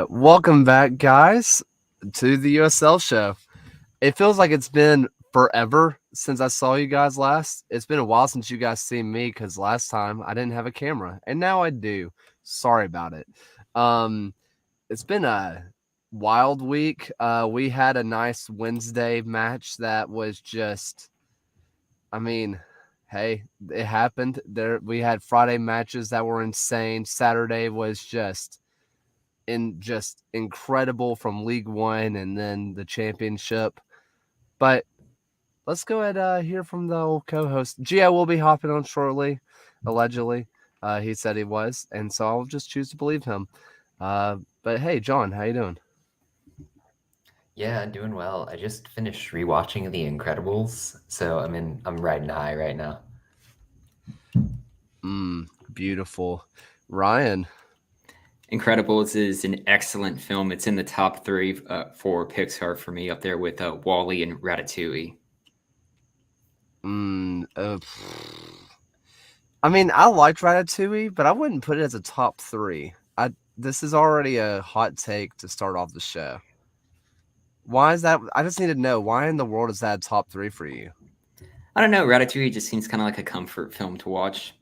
Welcome back, guys, to the USL show. It feels like it's been forever since I saw you guys last. It's been a while since you guys seen me because last time I didn't have a camera, and now I do. Sorry about it. Um, it's been a wild week. We had a nice Wednesday match that was just, I mean, hey, it happened. There, we had Friday matches that were insane. Saturday was just incredible from League One and then the championship. But let's go ahead hear from the old co-host. Gio will be hopping on shortly, allegedly. He said he was, and so I'll just choose to believe him. But hey, John, how you doing? Yeah, doing well. I just finished rewatching The Incredibles, so I'm riding high right now. Beautiful. Ryan. Incredibles is an excellent film. It's in the top three for Pixar for me, up there with Wall-E and Ratatouille. I mean, I liked Ratatouille, but I wouldn't put it as a top three. This is already a hot take to start off the show. Why is that? I just need to know, why in the world is that a top three for you? I don't know. Ratatouille just seems kind of like a comfort film to watch.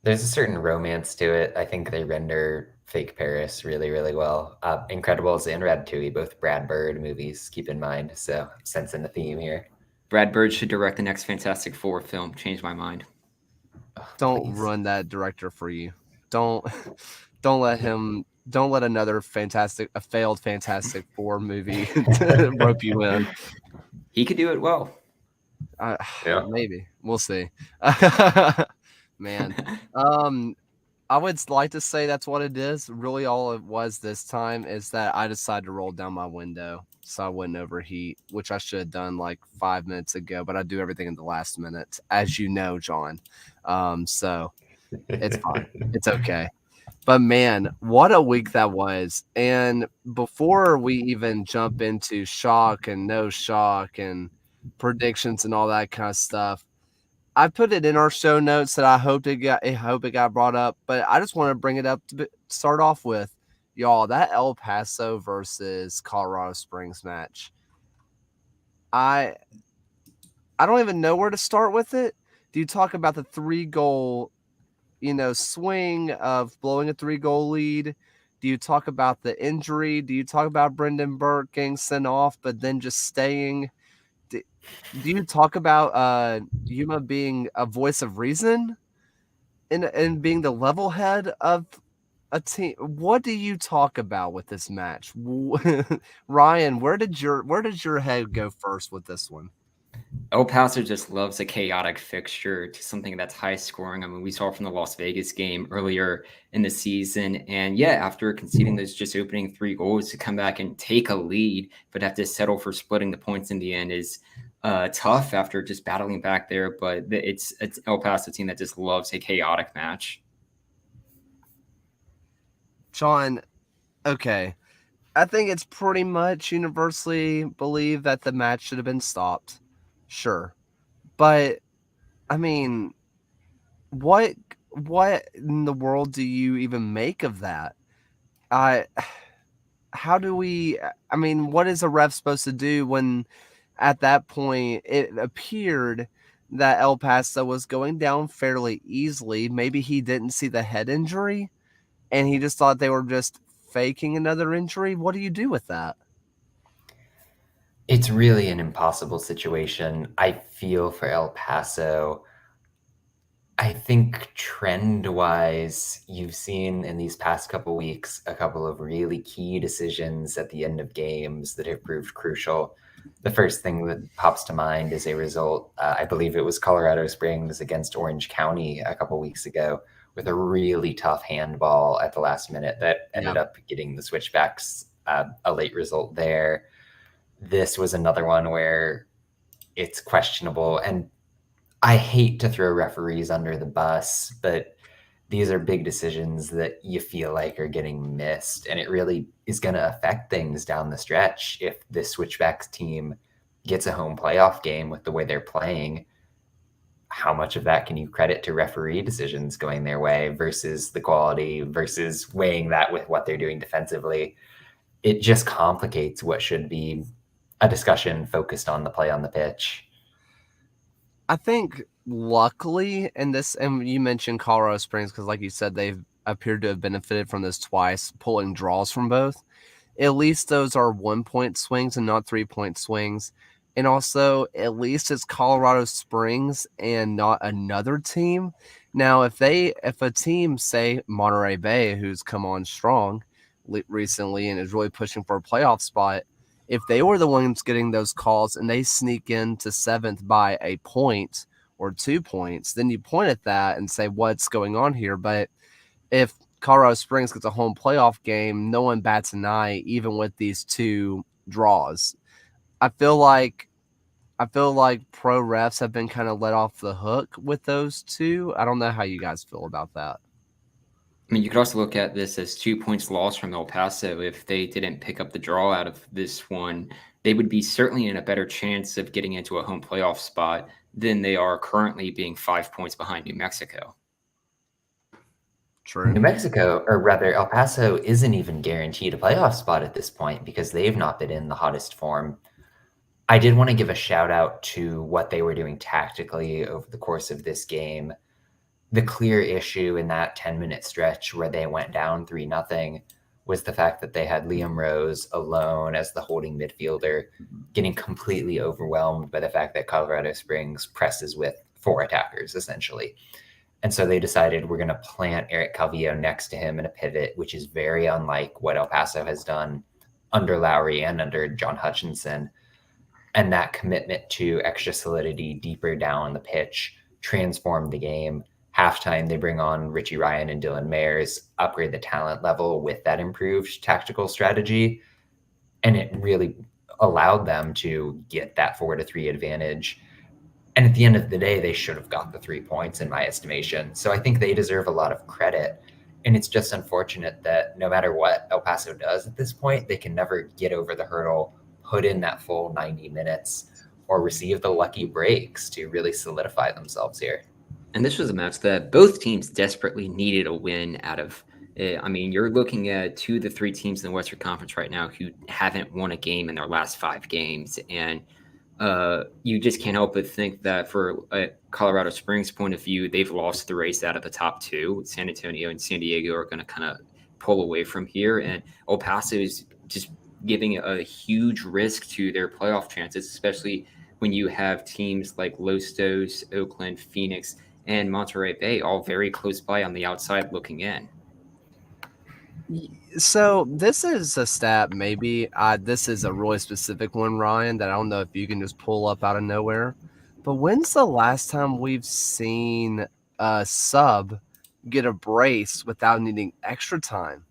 There's a certain romance to it. I think they render fake Paris really, really well. Incredibles and Ratatouille, both Brad Bird movies, keep in mind. So sensing the theme here. Brad Bird should direct the next Fantastic Four film. Change my mind. Don't Please. run that director for you. Don't let him. Don't let another failed Fantastic Four movie rope you in. He could do it well. Maybe we'll see. Man, I would like to say that's what it is. Really, all it was this time is that I decided to roll down my window so I wouldn't overheat, which I should have done like 5 minutes ago. But I do everything in the last minute, as you know, John. So it's fine. It's okay. But man, what a week that was. And before we even jump into shock and no shock and predictions and all that kind of stuff, I put it in our show notes that I hope it got brought up, but I just want to bring it up to start off with, y'all, that El Paso versus Colorado Springs match. I don't even know where to start with it. Do you talk about the 3-goal swing of blowing a 3-goal lead? Do you talk about the injury? Do you talk about Brendan Burke getting sent off, but then just staying? Do you talk about Yuma being a voice of reason and being the level head of a team? What do you talk about with this match? Ryan, where did your head go first with this one? El Paso just loves a chaotic fixture to something that's high scoring. I mean, we saw from the Las Vegas game earlier in the season. And yeah, after conceding those just opening 3 goals, to come back and take a lead, but have to settle for splitting the points in the end is tough after just battling back there. But it's El Paso team that just loves a chaotic match. John, okay. I think it's pretty much universally believed that the match should have been stopped. Sure. But I mean, what in the world do you even make of that? How do we, I mean, what is a ref supposed to do when at that point it appeared that El Paso was going down fairly easily? Maybe he didn't see the head injury and he just thought they were just faking another injury. What do you do with that? It's really an impossible situation. I feel for El Paso. I think trend-wise, you've seen in these past couple weeks a couple of really key decisions at the end of games that have proved crucial. The first thing that pops to mind is a result, I believe it was Colorado Springs against Orange County a couple weeks ago, with a really tough handball at the last minute that ended up getting the switchbacks a late result there. This was another one where it's questionable, and I hate to throw referees under the bus, but these are big decisions that you feel like are getting missed, and it really is going to affect things down the stretch if this switchbacks team gets a home playoff game with the way they're playing. how much of that can you credit to referee decisions going their way versus the quality versus weighing that with what they're doing defensively? It just complicates what should be a discussion focused on the play on the pitch. I think luckily in this, and you mentioned Colorado Springs because, like you said, they've appeared to have benefited from this twice, pulling draws from both. At least those are 1-point swings and not 3-point swings. And also, at least it's Colorado Springs and not another team. Now, if a team, say Monterey Bay, who's come on strong recently and is really pushing for a playoff spot, if they were the ones getting those calls and they sneak into 7th by a point or 2 points, then you point at that and say, what's going on here? But if Colorado Springs gets a home playoff game, no one bats an eye, even with these 2 draws. I feel like pro refs have been kind of let off the hook with those 2. I don't know how you guys feel about that. I mean, you could also look at this as 2 points lost from El Paso. If they didn't pick up the draw out of this one, they would be certainly in a better chance of getting into a home playoff spot than they are currently being 5 points behind New Mexico. True. New Mexico, or rather El Paso, isn't even guaranteed a playoff spot at this point because they've not been in the hottest form. I did want to give a shout out to what they were doing tactically over the course of this game. The clear issue in that 10-minute stretch where they went down 3-0 was the fact that they had Liam Rose alone as the holding midfielder, getting completely overwhelmed by the fact that Colorado Springs presses with 4 attackers, essentially. And so they decided we're going to plant Eric Calvillo next to him in a pivot, which is very unlike what El Paso has done under Lowry and under John Hutchinson. And that commitment to extra solidity deeper down the pitch transformed the game. Halftime, they bring on Richie Ryan and Dylan Mayers, upgrade the talent level with that improved tactical strategy. And it really allowed them to get that 4-3 advantage. And at the end of the day, they should have got the 3 points in my estimation. So I think they deserve a lot of credit. And it's just unfortunate that no matter what El Paso does at this point, they can never get over the hurdle, put in that full 90 minutes, or receive the lucky breaks to really solidify themselves here. And this was a match that both teams desperately needed a win out of. I mean, you're looking at 2 of the 3 teams in the Western Conference right now who haven't won a game in their last 5 games. And you just can't help but think that for a Colorado Springs point of view, they've lost the race out of the top 2. San Antonio and San Diego are going to kind of pull away from here. And El Paso is just giving a huge risk to their playoff chances, especially when you have teams like Los Dos, Oakland, Phoenix, and Monterey Bay all very close by on the outside looking in. So this is a stat, maybe this is a really specific one, Ryan, that I don't know if you can just pull up out of nowhere. But when's the last time we've seen a sub get a brace without needing extra time?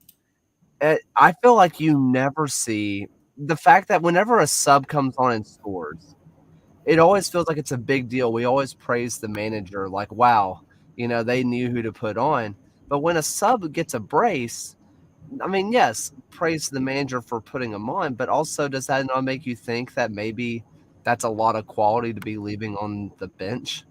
I feel like you never see the fact that whenever a sub comes on and scores, it always feels like it's a big deal. We always praise the manager, like, wow, they knew who to put on. But when a sub gets a brace, I mean, yes, praise the manager for putting them on, but also does that not make you think that maybe that's a lot of quality to be leaving on the bench?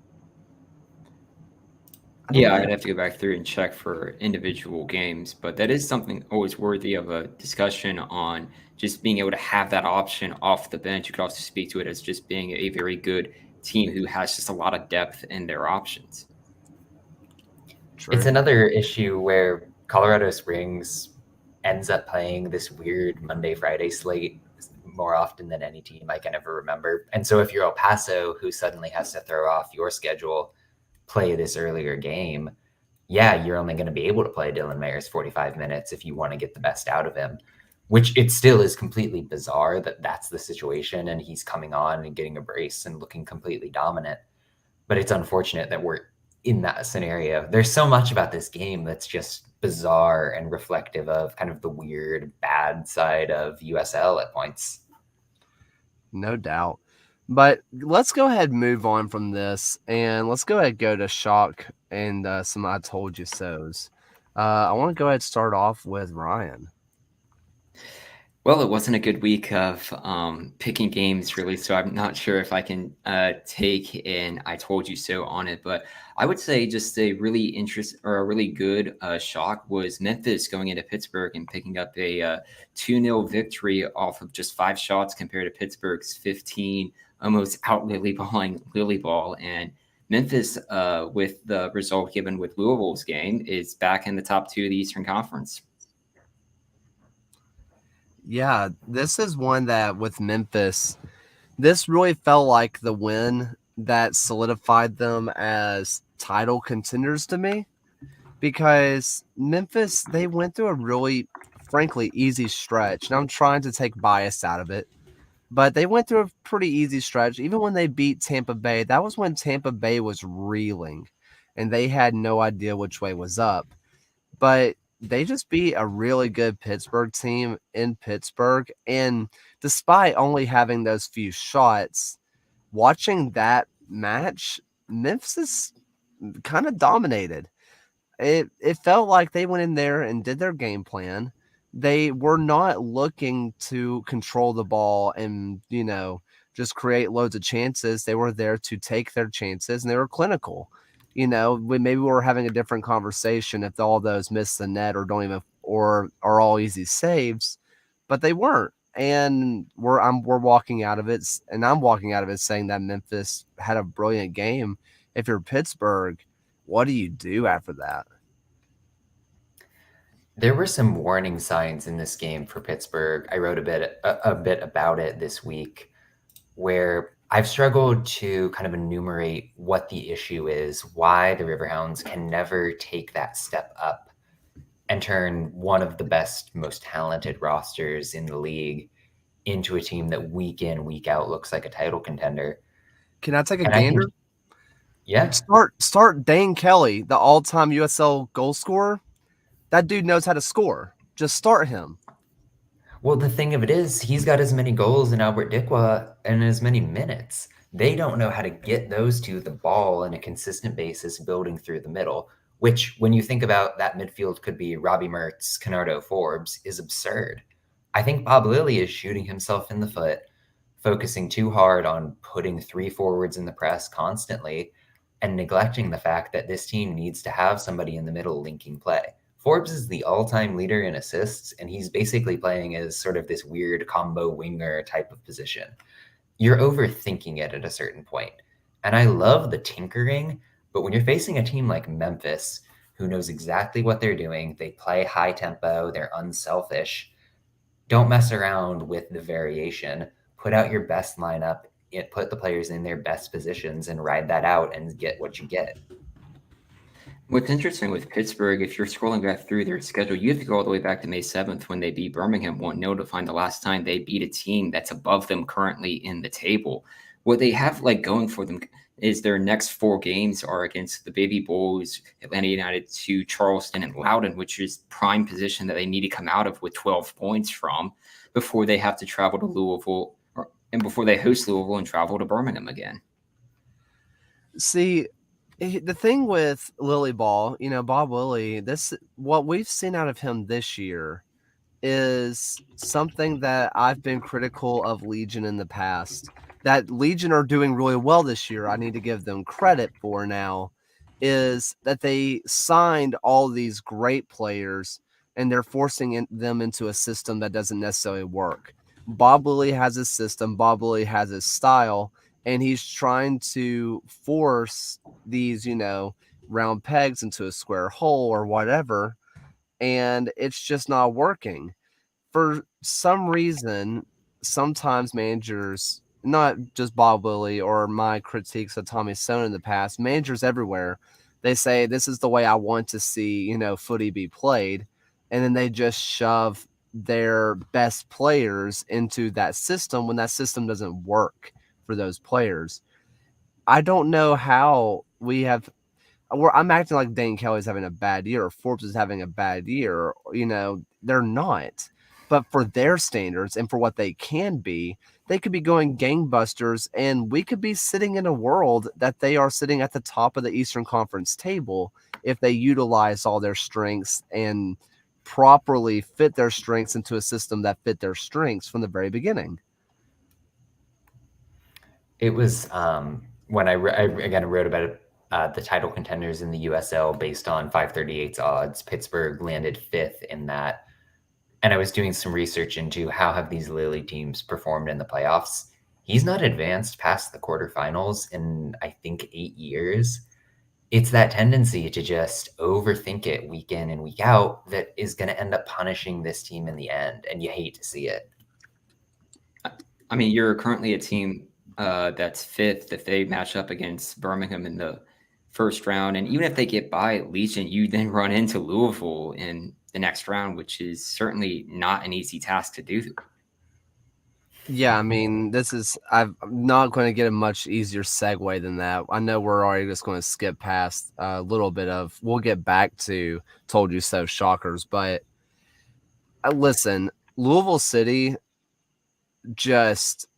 Yeah, I'd have to go back through and check for individual games, but that is something always worthy of a discussion on just being able to have that option off the bench. You could also speak to it as just being a very good team who has just a lot of depth in their options. True. It's another issue where Colorado Springs ends up playing this weird Monday, Friday slate more often than any team I can ever remember. And so if you're El Paso, who suddenly has to throw off your schedule, play this earlier game, yeah, you're only going to be able to play Dylan Mayers 45 minutes if you want to get the best out of him, which it still is completely bizarre that that's the situation and he's coming on and getting a brace and looking completely dominant. But it's unfortunate that we're in that scenario. There's so much about this game that's just bizarre and reflective of kind of the weird, bad side of USL at points. No doubt. But let's go ahead and move on from this, and let's go ahead and go to shock and some I told you so's. I want to go ahead and start off with Ryan. Well, it wasn't a good week of picking games, really, so I'm not sure if I can take an "I told you so" on it. But I would say just a really a really good shock was Memphis going into Pittsburgh and picking up a 2-0 victory off of just 5 shots compared to Pittsburgh's 15, almost out Lily ball. And Memphis, with the result given with Louisville's game, is back in the top 2 of the Eastern Conference. Yeah, this is one that with Memphis, this really felt like the win that solidified them as title contenders to me, because Memphis, they went through a really, frankly, easy stretch. And I'm trying to take bias out of it, but they went through a pretty easy stretch. Even when they beat Tampa Bay, that was when Tampa Bay was reeling and they had no idea which way was up. But they just beat a really good Pittsburgh team in Pittsburgh. And despite only having those few shots, watching that match, Memphis kind of dominated. It felt like they went in there and did their game plan. They were not looking to control the ball and, just create loads of chances. They were there to take their chances, and they were clinical. Maybe we're having a different conversation if all those miss the net or don't even or are all easy saves, but they weren't. And we're walking out of it, and I'm walking out of it saying that Memphis had a brilliant game. If you're Pittsburgh, what do you do after that? There were some warning signs in this game for Pittsburgh. I wrote a bit about it this week, where I've struggled to kind of enumerate what the issue is, why the Riverhounds can never take that step up and turn one of the best, most talented rosters in the league into a team that week in, week out looks like a title contender. Can I take a And I gander? think, yeah, Start Dane Kelly, the all-time USL goal scorer. That dude knows how to score. Just start him. well, the thing of it is, he's got as many goals in Albert Dikwa and as many minutes. They don't know how to get those two the ball on a consistent basis, building through the middle, which, when you think about that midfield could be Robbie Mertz, Canardo, Forbes, is absurd. I think Bob Lilly is shooting himself in the foot, focusing too hard on putting 3 forwards in the press constantly and neglecting the fact that this team needs to have somebody in the middle linking play. Forbes is the all-time leader in assists, and he's basically playing as sort of this weird combo winger type of position. You're overthinking it at a certain point. And I love the tinkering, but when you're facing a team like Memphis, who knows exactly what they're doing, they play high tempo, they're unselfish, don't mess around with the variation. Put out your best lineup, put the players in their best positions and ride that out and get what you get. What's interesting with Pittsburgh, if you're scrolling back through their schedule, you have to go all the way back to May 7th when they beat Birmingham 1-0 to find the last time they beat a team that's above them currently in the table. What they have going for them is their next 4 games are against the Baby Bulls, Atlanta United, to Charleston and Loudoun, which is prime position that they need to come out of with 12 points from before they have to travel to Louisville and before they host Louisville and travel to Birmingham again. See, the thing with Lily Ball, Bob Lilly, what we've seen out of him this year is something that I've been critical of Legion in the past. That Legion are doing really well this year, I need to give them credit for now, is that they signed all these great players and they're forcing them into a system that doesn't necessarily work. Bob Lilly has his system, Bob Lilly has his style, and he's trying to force these, round pegs into a square hole or whatever, and it's just not working. For some reason, sometimes managers, not just Bob Lilly or my critiques of Tommy Stone in the past, managers everywhere, they say, this is the way I want to see, footy be played. And then they just shove their best players into that system when that system doesn't work for those players. I don't know how I'm acting like Dane Kelly's having a bad year or Forbes is having a bad year. They're not. But for their standards and for what they can be, they could be going gangbusters, and we could be sitting in a world that they are sitting at the top of the Eastern Conference table if they utilize all their strengths and properly fit their strengths into a system that fit their strengths from the very beginning. It was when I again wrote about the title contenders in the USL based on 538's odds. Pittsburgh landed 5th in that. And I was doing some research into how have these Lily teams performed in the playoffs. He's not advanced past the quarterfinals in, I think, 8 years. It's that tendency to just overthink it week in and week out that is going to end up punishing this team in the end, and you hate to see it. I mean, you're currently a team that's 5th if they match up against Birmingham in the first round, and even if they get by Legion, you then run into Louisville in the next round, which is certainly not an easy task to do. Yeah, I mean, I'm not going to get a much easier segue than that. I know we're already just going to skip past a little bit of, we'll get back to Told You So shockers, but listen, Louisville City just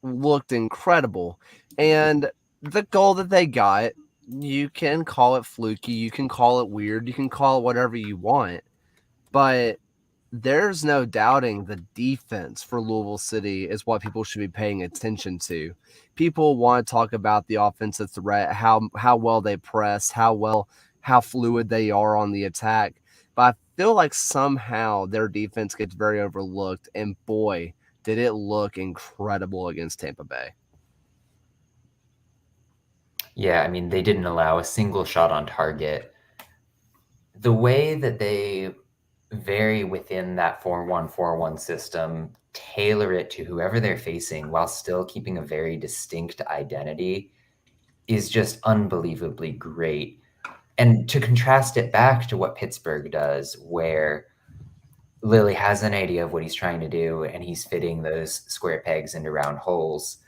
looked incredible. And the goal that they got, you can call it fluky, you can call it weird, you can call it whatever you want, but there's no doubting the defense for Louisville City is what people should be paying attention to. People want to talk about the offensive threat, how well they press, how fluid they are on the attack. But I feel like somehow their defense gets very overlooked, and boy, did it look incredible against Tampa Bay. Yeah, I mean, they didn't allow a single shot on target. The way that they vary within that 4-1-4-1 system, tailor it to whoever they're facing while still keeping a very distinct identity is just unbelievably great. And to contrast it back to what Pittsburgh does, where Lily has an idea of what he's trying to do and he's fitting those square pegs into round holes.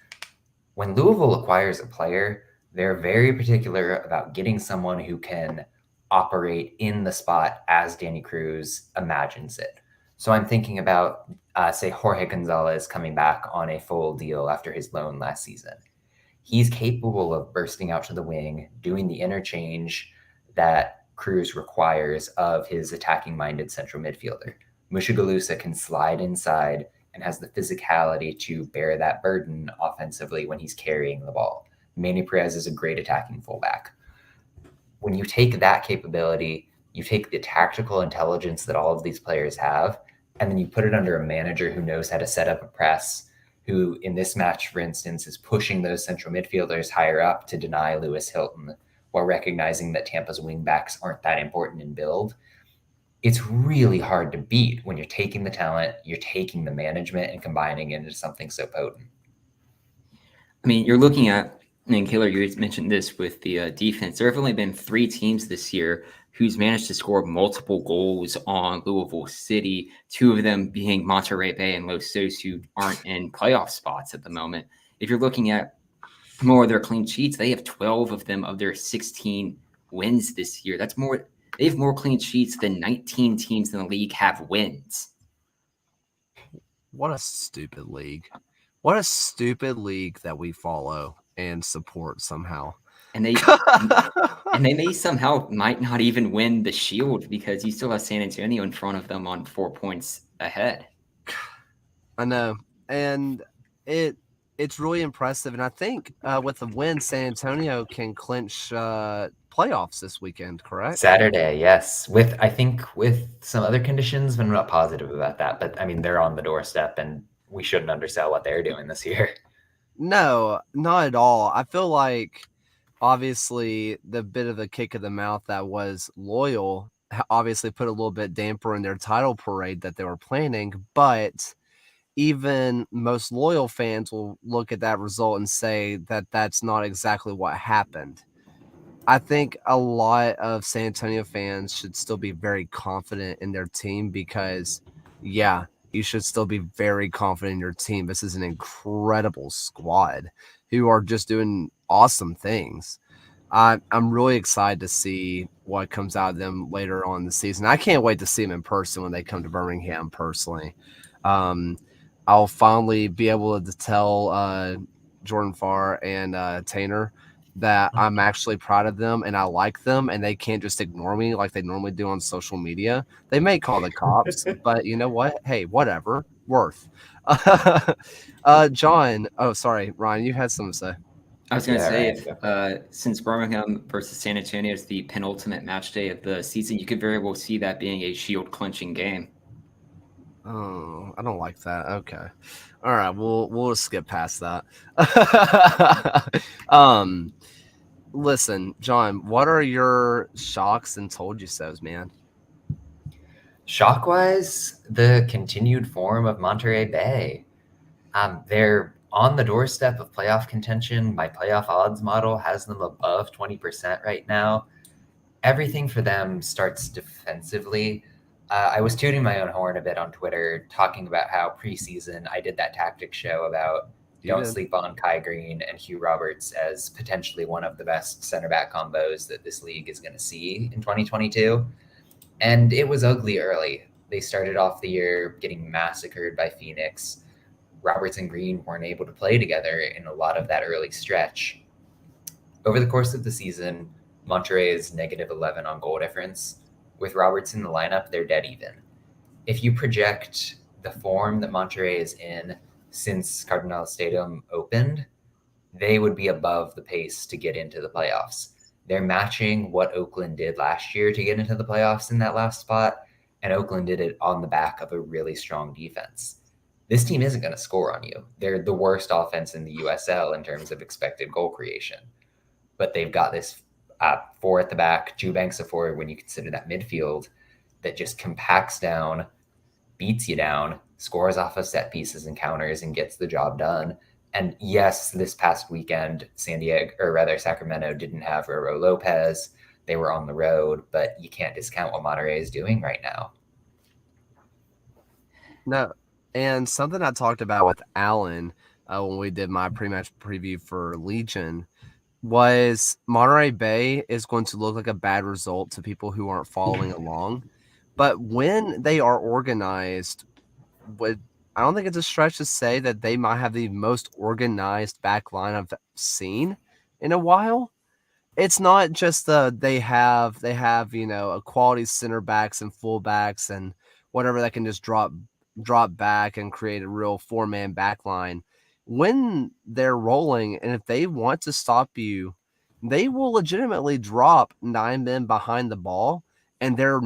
When Louisville acquires a player, they're very particular about getting someone who can operate in the spot as Danny Cruz imagines it. So I'm thinking about, say, Jorge Gonzalez coming back on a full deal after his loan last season. He's capable of bursting out to the wing, doing the interchange that Cruz requires of his attacking-minded central midfielder. Mushagalusa can slide inside and has the physicality to bear that burden offensively when he's carrying the ball. Manny Perez is a great attacking fullback. When you take that capability, you take the tactical intelligence that all of these players have, and then you put it under a manager who knows how to set up a press, who in this match, for instance, is pushing those central midfielders higher up to deny Lewis Hilton while recognizing that Tampa's wingbacks aren't that important in build. It's really hard to beat when you're taking the talent, you're taking the management and combining it into something so potent. I mean, you're looking at, and Kaylor, you mentioned this with the defense. There have only been 3 teams this year who's managed to score multiple goals on Louisville City, 2 of them being Monterey Bay and Los Sos, who aren't in playoff spots at the moment. If you're looking at more of their clean sheets, they have 12 of them of their 16 wins this year. That's more. They have more clean sheets than 19 teams in the league have wins. What a stupid league. What a stupid league that we follow and support somehow. And they may somehow might not even win the Shield because you still have San Antonio in front of them on 4 points ahead. I know. And it's really impressive. And I think with the win, San Antonio can clinch playoffs this weekend, correct? Saturday, yes. I think with some other conditions, but I'm not positive about that. But I mean, they're on the doorstep, and we shouldn't undersell what they're doing this year. No, not at all. I feel like obviously the bit of a kick in the mouth that was Loyal obviously put a little bit damper in their title parade that they were planning, but even most Loyal fans will look at that result and say that that's not exactly what happened. I think a lot of San Antonio fans should still be very confident in their team because, yeah, you should still be very confident in your team. This is an incredible squad who are just doing awesome things. I'm really excited to see what comes out of them later on in the season. I can't wait to see them in person when they come to Birmingham personally. I'll finally be able to tell Jordan Farr and Tanner that I'm actually proud of them and I like them, and they can't just ignore me like they normally do on social media. They may call the cops, but you know what? Hey, whatever. Worth. John. Oh, sorry, Ryan. You had something to say. I was going to Yeah, say, Ryan, if go for it. since Birmingham versus San Antonio is the penultimate match day of the season, you could very well see that being a shield clinching game. Oh, I don't like that. Okay. All right, we'll just skip past that. Listen, John, what are your shocks and told you so's, man? Shock-wise, the continued form of Monterey Bay. They're on the doorstep of playoff contention. My playoff odds model has them above 20% right now. Everything for them starts defensively. I was tooting my own horn a bit on Twitter, talking about how preseason I did that tactics show about don't sleep on Kai Green and Hugh Roberts as potentially one of the best center back combos that this league is going to see in 2022. And it was ugly early. They started off the year getting massacred by Phoenix. Roberts and Green weren't able to play together in a lot of that early stretch. Over the course of the season, Monterey is negative 11 on goal difference. With Roberts in the lineup, they're dead even. If you project the form that Monterey is in since Cardinal Stadium opened, they would be above the pace to get into the playoffs. They're matching what Oakland did last year to get into the playoffs in that last spot, and Oakland did it on the back of a really strong defense. This team isn't going to score on you. They're the worst offense in the USL in terms of expected goal creation. But they've got this 4 at the back, 2 banks of 4 when you consider that midfield, that just compacts down, beats you down, scores off of set pieces and counters, and gets the job done. And yes, this past weekend, Sacramento didn't have Roro Lopez. They were on the road, but you can't discount what Monterey is doing right now. No, and something I talked about with Alan when we did my pre-match preview for Legion was Monterey Bay is going to look like a bad result to people who aren't following along. But when they are organized, I don't think it's a stretch to say that they might have the most organized back line I've seen in a while. It's not just they have a quality center backs and full backs and whatever that can just drop back and create a real 4-man back line. When they're rolling and if they want to stop you, they will legitimately drop 9 men behind the ball, and they're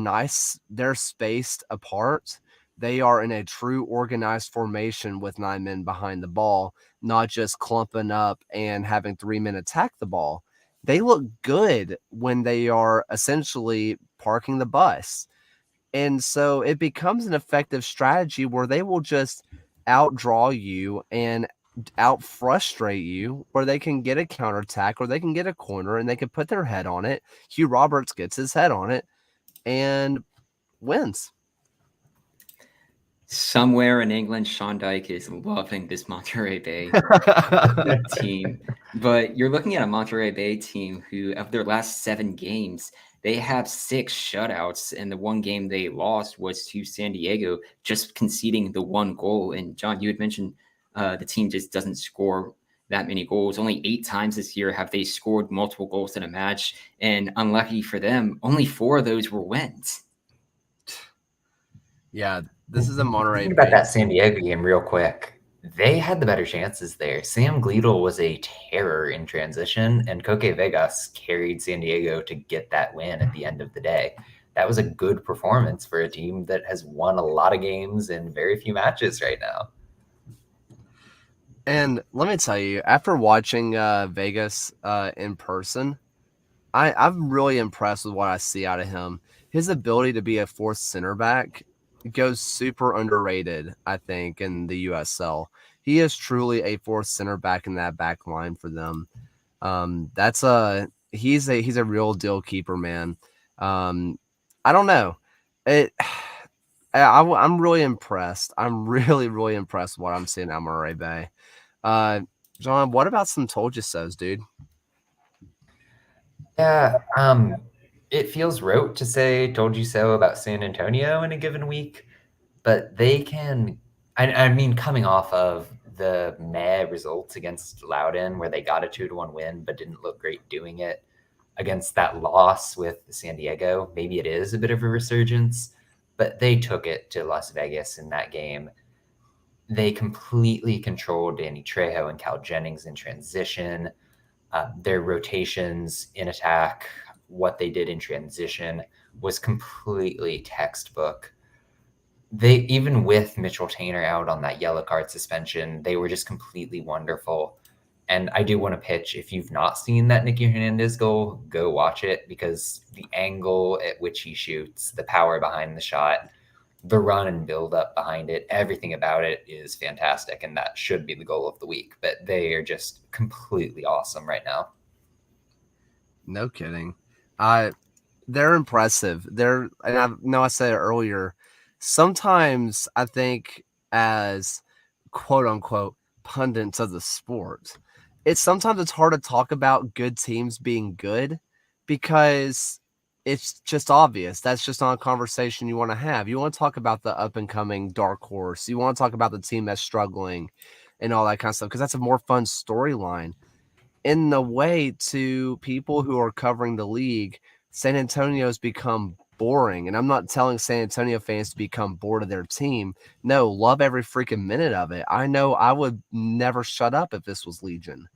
spaced apart. They are in a true organized formation with 9 men behind the ball, not just clumping up and having 3 men attack the ball. They look good when they are essentially parking the bus. And so it becomes an effective strategy where they will just outdraw you and out frustrate you, where they can get a counterattack or they can get a corner and they can put their head on it. Hugh Roberts gets his head on it and wins. Somewhere in England, Sean Dyche is loving this Monterey Bay team. But you're looking at a Monterey Bay team who, of their last 7 games, they have 6 shutouts, and the one game they lost was to San Diego, just conceding the 1 goal. And John, you had mentioned the team just doesn't score that many goals. Only 8 times this year have they scored multiple goals in a match, and unlucky for them, only 4 of those were wins. Yeah, this is a Monterey Think about Bay. that San Diego game real quick. They had the better chances there. Sam Gleadle was a terror in transition, and Coque Vegas carried San Diego to get that win at the end of the day. That was a good performance for a team that has won a lot of games in very few matches right now. And let me tell you, after watching Vegas in person, I'm really impressed with what I see out of him. His ability to be a 4th center back goes super underrated, I think, in the USL. He is truly a 4th center back in that back line for them. He's a real deal keeper, man. I don't know. I'm really impressed. I'm really, really impressed with what I'm seeing at Monterey Bay. John, what about some told you so's, dude? Yeah, it feels rote to say told you so about San Antonio in a given week, but they can, I mean, coming off of the meh results against Loudoun, where they got a 2-1 win but didn't look great doing it, against that loss with San Diego, maybe it is a bit of a resurgence, but they took it to Las Vegas in that game. They completely controlled Danny Trejo and Cal Jennings in transition. Their rotations in attack, what they did in transition was completely textbook. They, even with Mitchell Tainer out on that yellow card suspension, they were just completely wonderful. And I do want to pitch, if you've not seen that Nicky Hernandez goal, go watch it, because the angle at which he shoots, the power behind the shot, the run and build up behind it, everything about it is fantastic. And that should be the goal of the week. But they are just completely awesome right now. No kidding. They're impressive. And I know I said it earlier, sometimes I think as quote unquote pundits of the sport, sometimes it's hard to talk about good teams being good because it's just obvious. That's just not a conversation you want to have. You want to talk about the up and coming dark horse. You want to talk about the team that's struggling and all that kind of stuff, because that's a more fun storyline. In the way, to people who are covering the league, San Antonio's become boring. And I'm not telling San Antonio fans to become bored of their team. No, love every freaking minute of it. I know I would never shut up if this was Legion.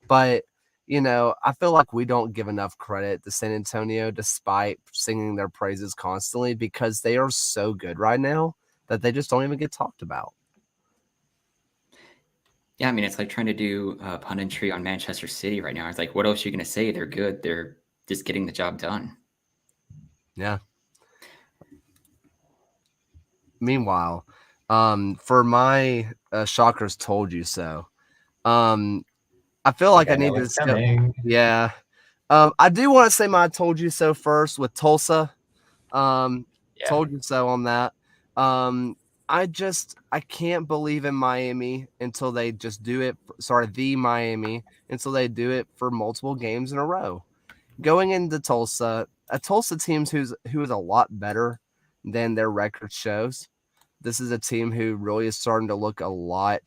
But, I feel like we don't give enough credit to San Antonio despite singing their praises constantly, because they are so good right now that they just don't even get talked about. Yeah, I mean, it's like trying to do punditry on Manchester City right now. It's like, what else are you going to say? They're good. They're just getting the job done. Yeah. Meanwhile, for my Shockers told you so, I feel like I need to skip. Yeah. I do want to say my told you so first with Tulsa. Told you so on that. I can't believe in Miami until they just do it. The Miami until they do it for multiple games in a row. Going into Tulsa, a Tulsa team who is a lot better than their record shows. This is a team who really is starting to look a lot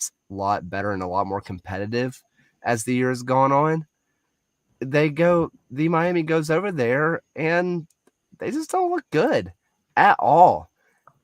better and a lot more competitive as the year has gone on. The Miami goes over there and they just don't look good at all.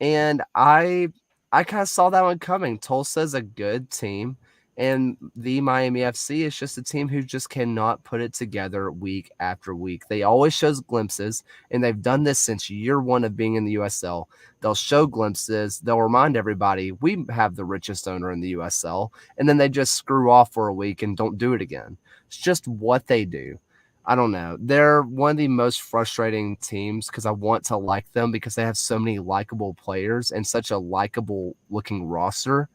And I kind of saw that one coming. Tulsa's a good team, and the Miami FC is just a team who just cannot put it together week after week. They always show glimpses, and they've done this since year one of being in the USL. They'll show glimpses. They'll remind everybody, we have the richest owner in the USL, and then they just screw off for a week and don't do it again. It's just what they do. I don't know. They're one of the most frustrating teams because I want to like them because they have so many likable players and such a likable looking roster,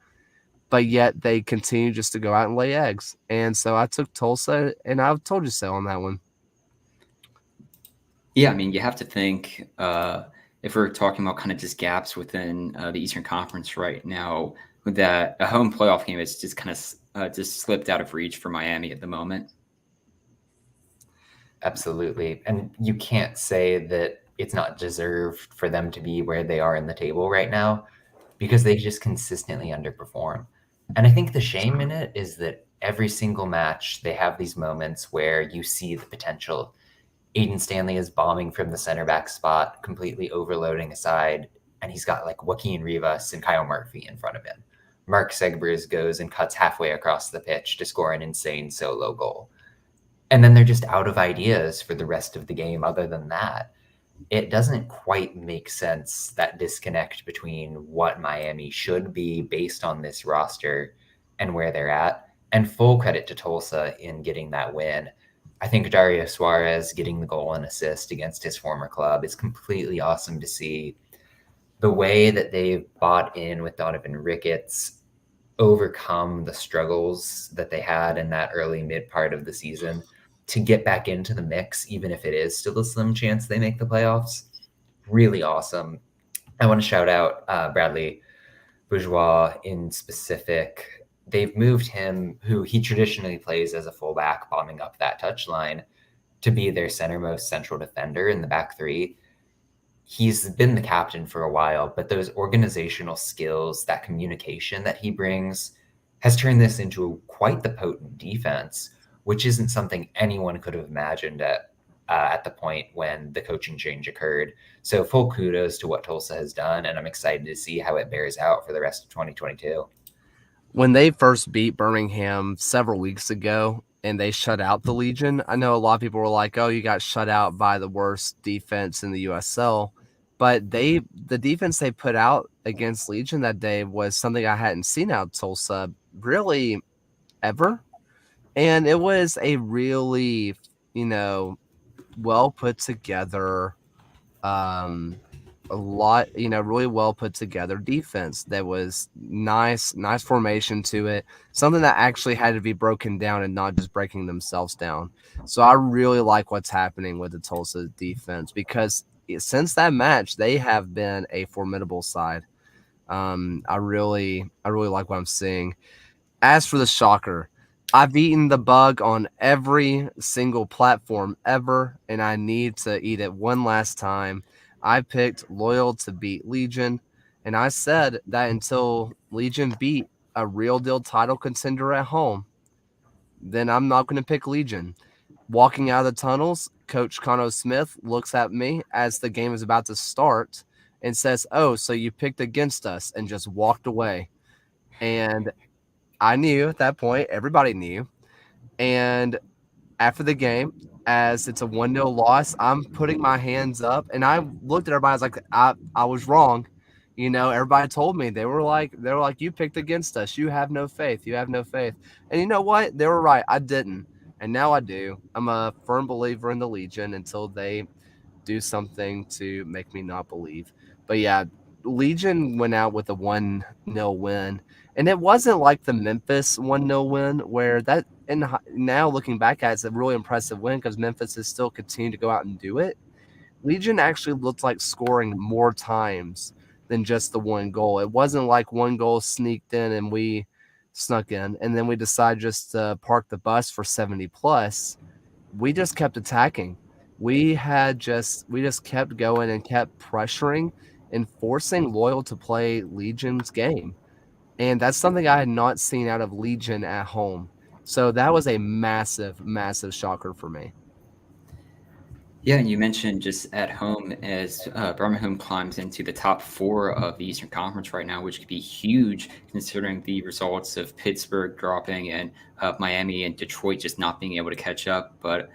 but yet they continue just to go out and lay eggs. And so I took Tulsa, and I told you so on that one. Yeah, I mean, you have to think if we're talking about kind of just gaps within the Eastern Conference right now, that a home playoff game is just kind of just slipped out of reach for Miami at the moment. Absolutely. And you can't say that it's not deserved for them to be where they are in the table right now, because they just consistently underperform. And I think the shame in it is that every single match, they have these moments where you see the potential. Aiden Stanley is bombing from the center back spot, completely overloading a side, and he's got like Joaquin Rivas and Kyle Murphy in front of him. Mark Segbers goes and cuts halfway across the pitch to score an insane solo goal. And then they're just out of ideas for the rest of the game other than that. It doesn't quite make sense, that disconnect between what Miami should be based on this roster and where they're at. And full credit to Tulsa in getting that win. I think Dario Suarez getting the goal and assist against his former club is completely awesome to see. The way that they've bought in with Donovan Ricketts, overcome the struggles that they had in that early mid part of the season to get back into the mix, even if it is still a slim chance they make the playoffs. Really awesome. I want to shout out Bradley Bourgeois in specific. They've moved him, who he traditionally plays as a fullback, bombing up that touchline, to be their centermost central defender in the back three. He's been the captain for a while, but those organizational skills, that communication that he brings, has turned this into quite the potent defense, which isn't something anyone could have imagined at the point when the coaching change occurred. So full kudos to what Tulsa has done, and I'm excited to see how it bears out for the rest of 2022. When they first beat Birmingham several weeks ago and they shut out the Legion, I know a lot of people were like, oh, you got shut out by the worst defense in the USL. But the defense they put out against Legion that day was something I hadn't seen out of Tulsa really ever. And it was a really, well put together, really well put together defense that was nice formation to it, something that actually had to be broken down and not just breaking themselves down. So I really like what's happening with the Tulsa defense because since that match, they have been a formidable side. I really like what I'm seeing. As for the shocker, I've eaten the bug on every single platform ever, and I need to eat it one last time. I picked Loyal to beat Legion, and I said that until Legion beat a real deal title contender at home, then I'm not going to pick Legion. Walking out of the tunnels, Coach Cano Smith looks at me as the game is about to start and says, "Oh, so you picked against us," and just walked away. And I knew at that point, everybody knew. And after the game, as it's a 1-0 loss, I'm putting my hands up and I looked at everybody. I was like, I was wrong. Everybody told me they were like, you picked against us. You have no faith. You have no faith. And you know what? They were right. I didn't. And now I do. I'm a firm believer in the Legion until they do something to make me not believe. But yeah, Legion went out with a 1-0 win. And it wasn't like the Memphis 1-0 win where that, and now looking back at it, it's a really impressive win because Memphis has still continued to go out and do it. Legion actually looked like scoring more times than just the one goal. It wasn't like one goal sneaked in and we snuck in, and then we decided just to park the bus for 70 plus. We just kept attacking. We just kept going and kept pressuring and forcing Loyal to play Legion's game. And that's something I had not seen out of Legion at home. So that was a massive, massive shocker for me. Yeah, and you mentioned just at home as Birmingham climbs into the top 4 of the Eastern Conference right now, which could be huge considering the results of Pittsburgh dropping and Miami and Detroit just not being able to catch up. But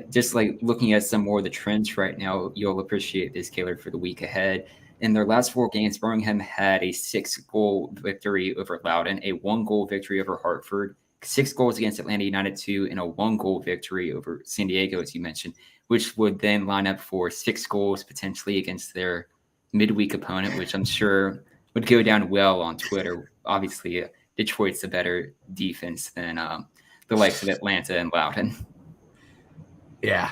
just like looking at some more of the trends right now, you'll appreciate this, Kaylor, for the week ahead. In their last 4 games, Birmingham had a 6-goal victory over Loudoun, a 1-goal victory over Hartford, 6 goals against Atlanta United 2, and a 1-goal victory over San Diego, as you mentioned, which would then line up for 6 goals potentially against their midweek opponent, which I'm sure would go down well on Twitter. Obviously, Detroit's a better defense than the likes of Atlanta and Loudoun. Yeah,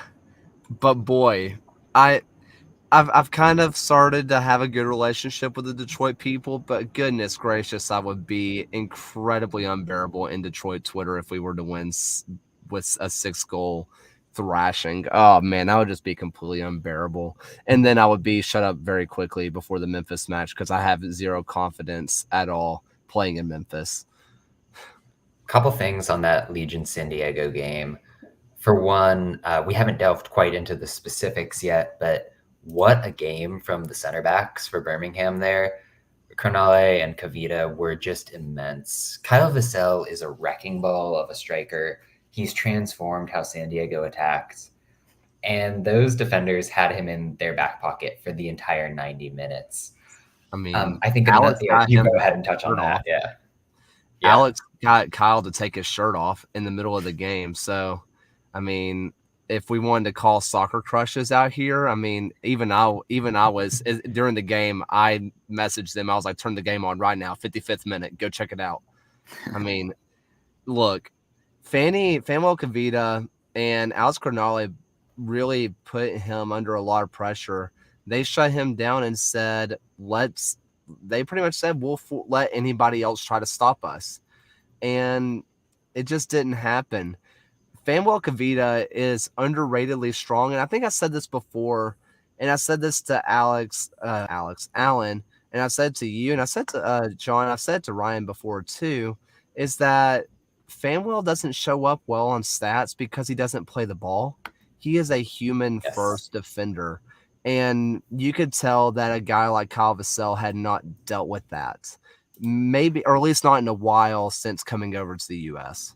but boy, I've kind of started to have a good relationship with the Detroit people, but goodness gracious, I would be incredibly unbearable in Detroit Twitter if we were to win with a 6-goal thrashing. Oh man, that would just be completely unbearable. And then I would be shut up very quickly before the Memphis match because I have zero confidence at all playing in Memphis. Couple things on that Legion San Diego game. For one, we haven't delved quite into the specifics yet, but what a game from the center backs for Birmingham there. Crognale and Kavita were just immense. Kyle Vassell is a wrecking ball of a striker. He's transformed how San Diego attacks. And those defenders had him in their back pocket for the entire 90 minutes. I mean, I think Alex you go ahead and touch on that. Yeah. Alex got Kyle to take his shirt off in the middle of the game. So, I mean, if we wanted to call soccer crushes out here, I mean, even I was during the game, I messaged them. I was like, turn the game on right now, 55th minute, go check it out. I mean, look, Fanuel Kavita and Alex Crognale really put him under a lot of pressure. They shut him down and said, they pretty much said, we'll let anybody else try to stop us. And it just didn't happen. Fanuel Kavita is underratedly strong. And I think I said this before, and I said this to Allen, and I said to you, and I said to John, I've said to Ryan before too, is that Fanwell doesn't show up well on stats because he doesn't play the ball. He is a human first defender. And you could tell that a guy like Kyle Vassell had not dealt with that. Maybe, or at least not in a while since coming over to the US.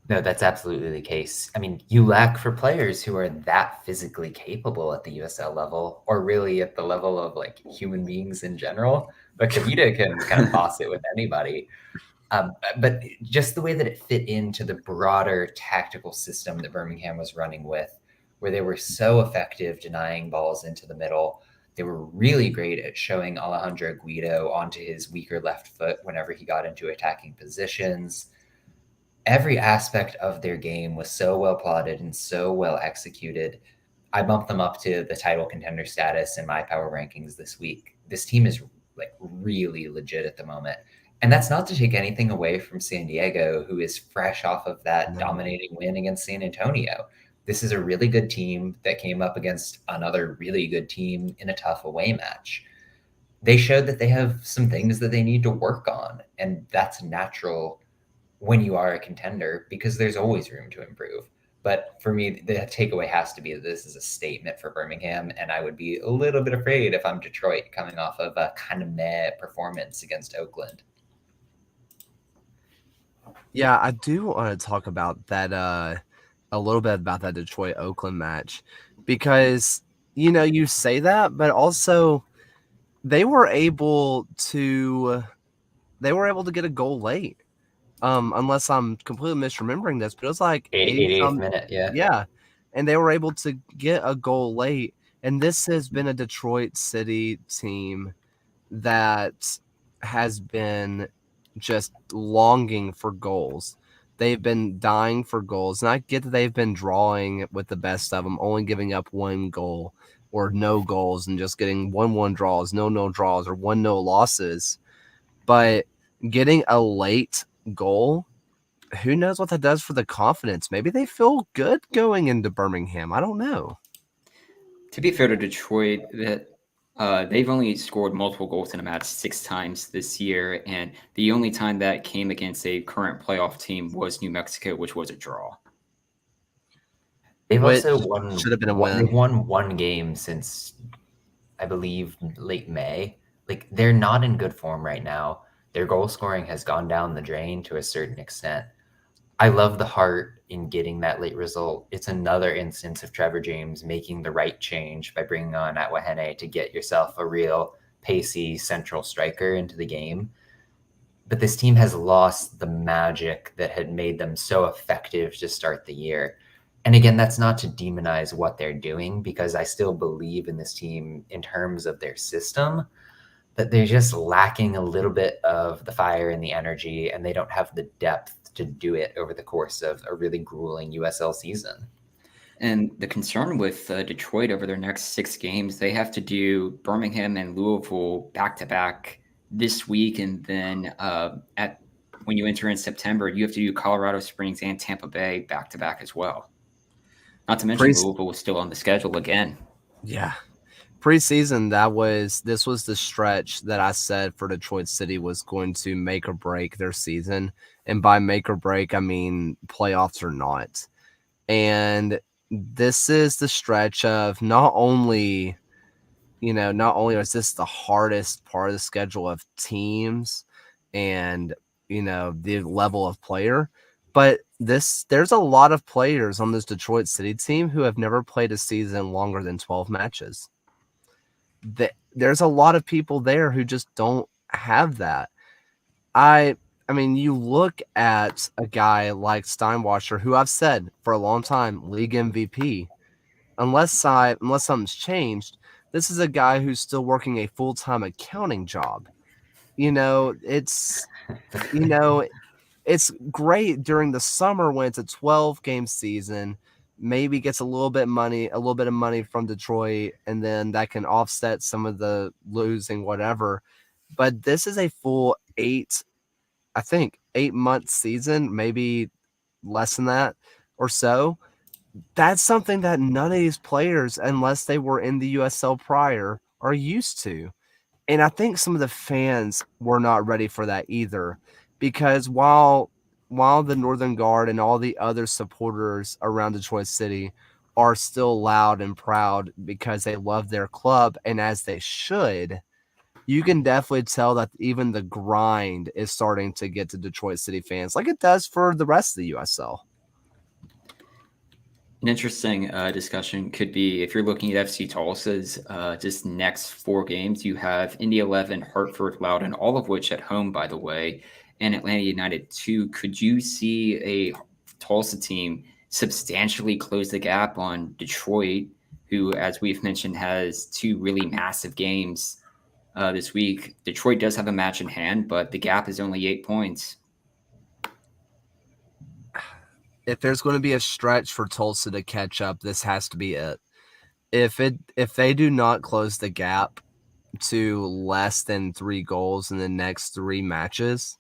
No, that's absolutely the case. I mean, you lack for players who are that physically capable at the USL level, or really at the level of like human beings in general. But Kavita can kind of boss it with anybody. But just the way that it fit into the broader tactical system that Birmingham was running with, where they were so effective denying balls into the middle. They were really great at showing Alejandro Guido onto his weaker left foot whenever he got into attacking positions. Every aspect of their game was so well plotted and so well executed. I bumped them up to the title contender status in my power rankings this week. This team is like really legit at the moment. And that's not to take anything away from San Diego, who is fresh off of that dominating win against San Antonio. This is a really good team that came up against another really good team in a tough away match. They showed that they have some things that they need to work on, and that's natural when you are a contender because there's always room to improve. But for me, the takeaway has to be that this is a statement for Birmingham, and I would be a little bit afraid if I'm Detroit coming off of a kind of meh performance against Oakland. Yeah, I do want to talk about that a little bit about that Detroit-Oakland match because, you say that, but also they were able to get a goal late. Unless I'm completely misremembering this, but it was like 88th minute, yeah. Yeah, and they were able to get a goal late, and this has been a Detroit City team that has been just longing for goals. They've been dying for goals, and I get that they've been drawing with the best of them, only giving up one goal or no goals and just getting 1-1 draws, no draws, or 1-0 losses. But getting a late goal, who knows what that does for the confidence? Maybe they feel good going into Birmingham. I don't know. To be fair to Detroit, that they've only scored multiple goals in a match 6 times this year, and the only time that came against a current playoff team was New Mexico, which was a draw. They've Which also won. should have been a win. They've won one game since, I believe, late May. Like, they're not in good form right now. Their goal scoring has gone down the drain to a certain extent. I love the heart in getting that late result. It's another instance of Trevor James making the right change by bringing on Atwahene to get yourself a real pacey central striker into the game. But this team has lost the magic that had made them so effective to start the year. And again, that's not to demonize what they're doing, because I still believe in this team in terms of their system, but they're just lacking a little bit of the fire and the energy, and they don't have the depth to do it over the course of a really grueling USL season. And the concern with Detroit over their next 6 games, they have to do Birmingham and Louisville back-to-back this week, and then when you enter in September, you have to do Colorado Springs and Tampa Bay back-to-back as well. Not to mention Louisville was still on the schedule again. Yeah. Preseason, this was the stretch that I said for Detroit City was going to make or break their season. And by make or break, I mean playoffs or not. And this is the stretch of not only is this the hardest part of the schedule of teams and, the level of player, but there's a lot of players on this Detroit City team who have never played a season longer than 12 matches. There's a lot of people there who just don't have that. I mean, you look at a guy like Steinwasser, who I've said for a long time, league MVP. Unless something's changed, this is a guy who's still working a full-time accounting job. It's great during the summer when it's a 12-game season, maybe gets a little bit of money from Detroit, and then that can offset some of the losing whatever. But this is a full 8-month season, maybe less than that or so. That's something that none of these players, unless they were in the USL prior, are used to. And I think some of the fans were not ready for that either. because while the Northern Guard and all the other supporters around Detroit City are still loud and proud because they love their club, and as they should, you can definitely tell that even the grind is starting to get to Detroit City fans like it does for the rest of the USL. An interesting discussion could be if you're looking at FC Tulsa's just next 4 games, you have Indy 11, Hartford, Loudoun, all of which at home, by the way, and Atlanta United 2. Could you see a Tulsa team substantially close the gap on Detroit, who, as we've mentioned, has 2 really massive games this week? Detroit does have a match in hand, but the gap is only 8 points. If there's going to be a stretch for Tulsa to catch up, this has to be it. If they do not close the gap to less than 3 goals in the next 3 matches,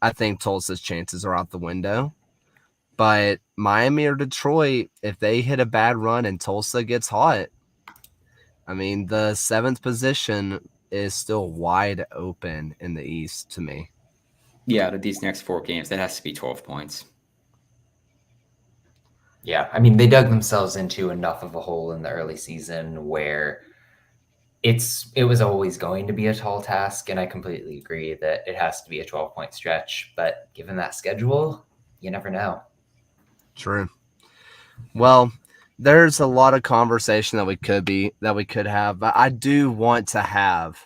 I think Tulsa's chances are out the window. But Miami or Detroit, if they hit a bad run and Tulsa gets hot, I mean, the 7th position is still wide open in the East to me. Yeah, out of these next 4 games, that has to be 12 points. Yeah, I mean, they dug themselves into enough of a hole in the early season where it was always going to be a tall task, and I completely agree that it has to be a 12-point stretch. But given that schedule, you never know. True. Well, there's a lot of conversation that we could have, but I do want to have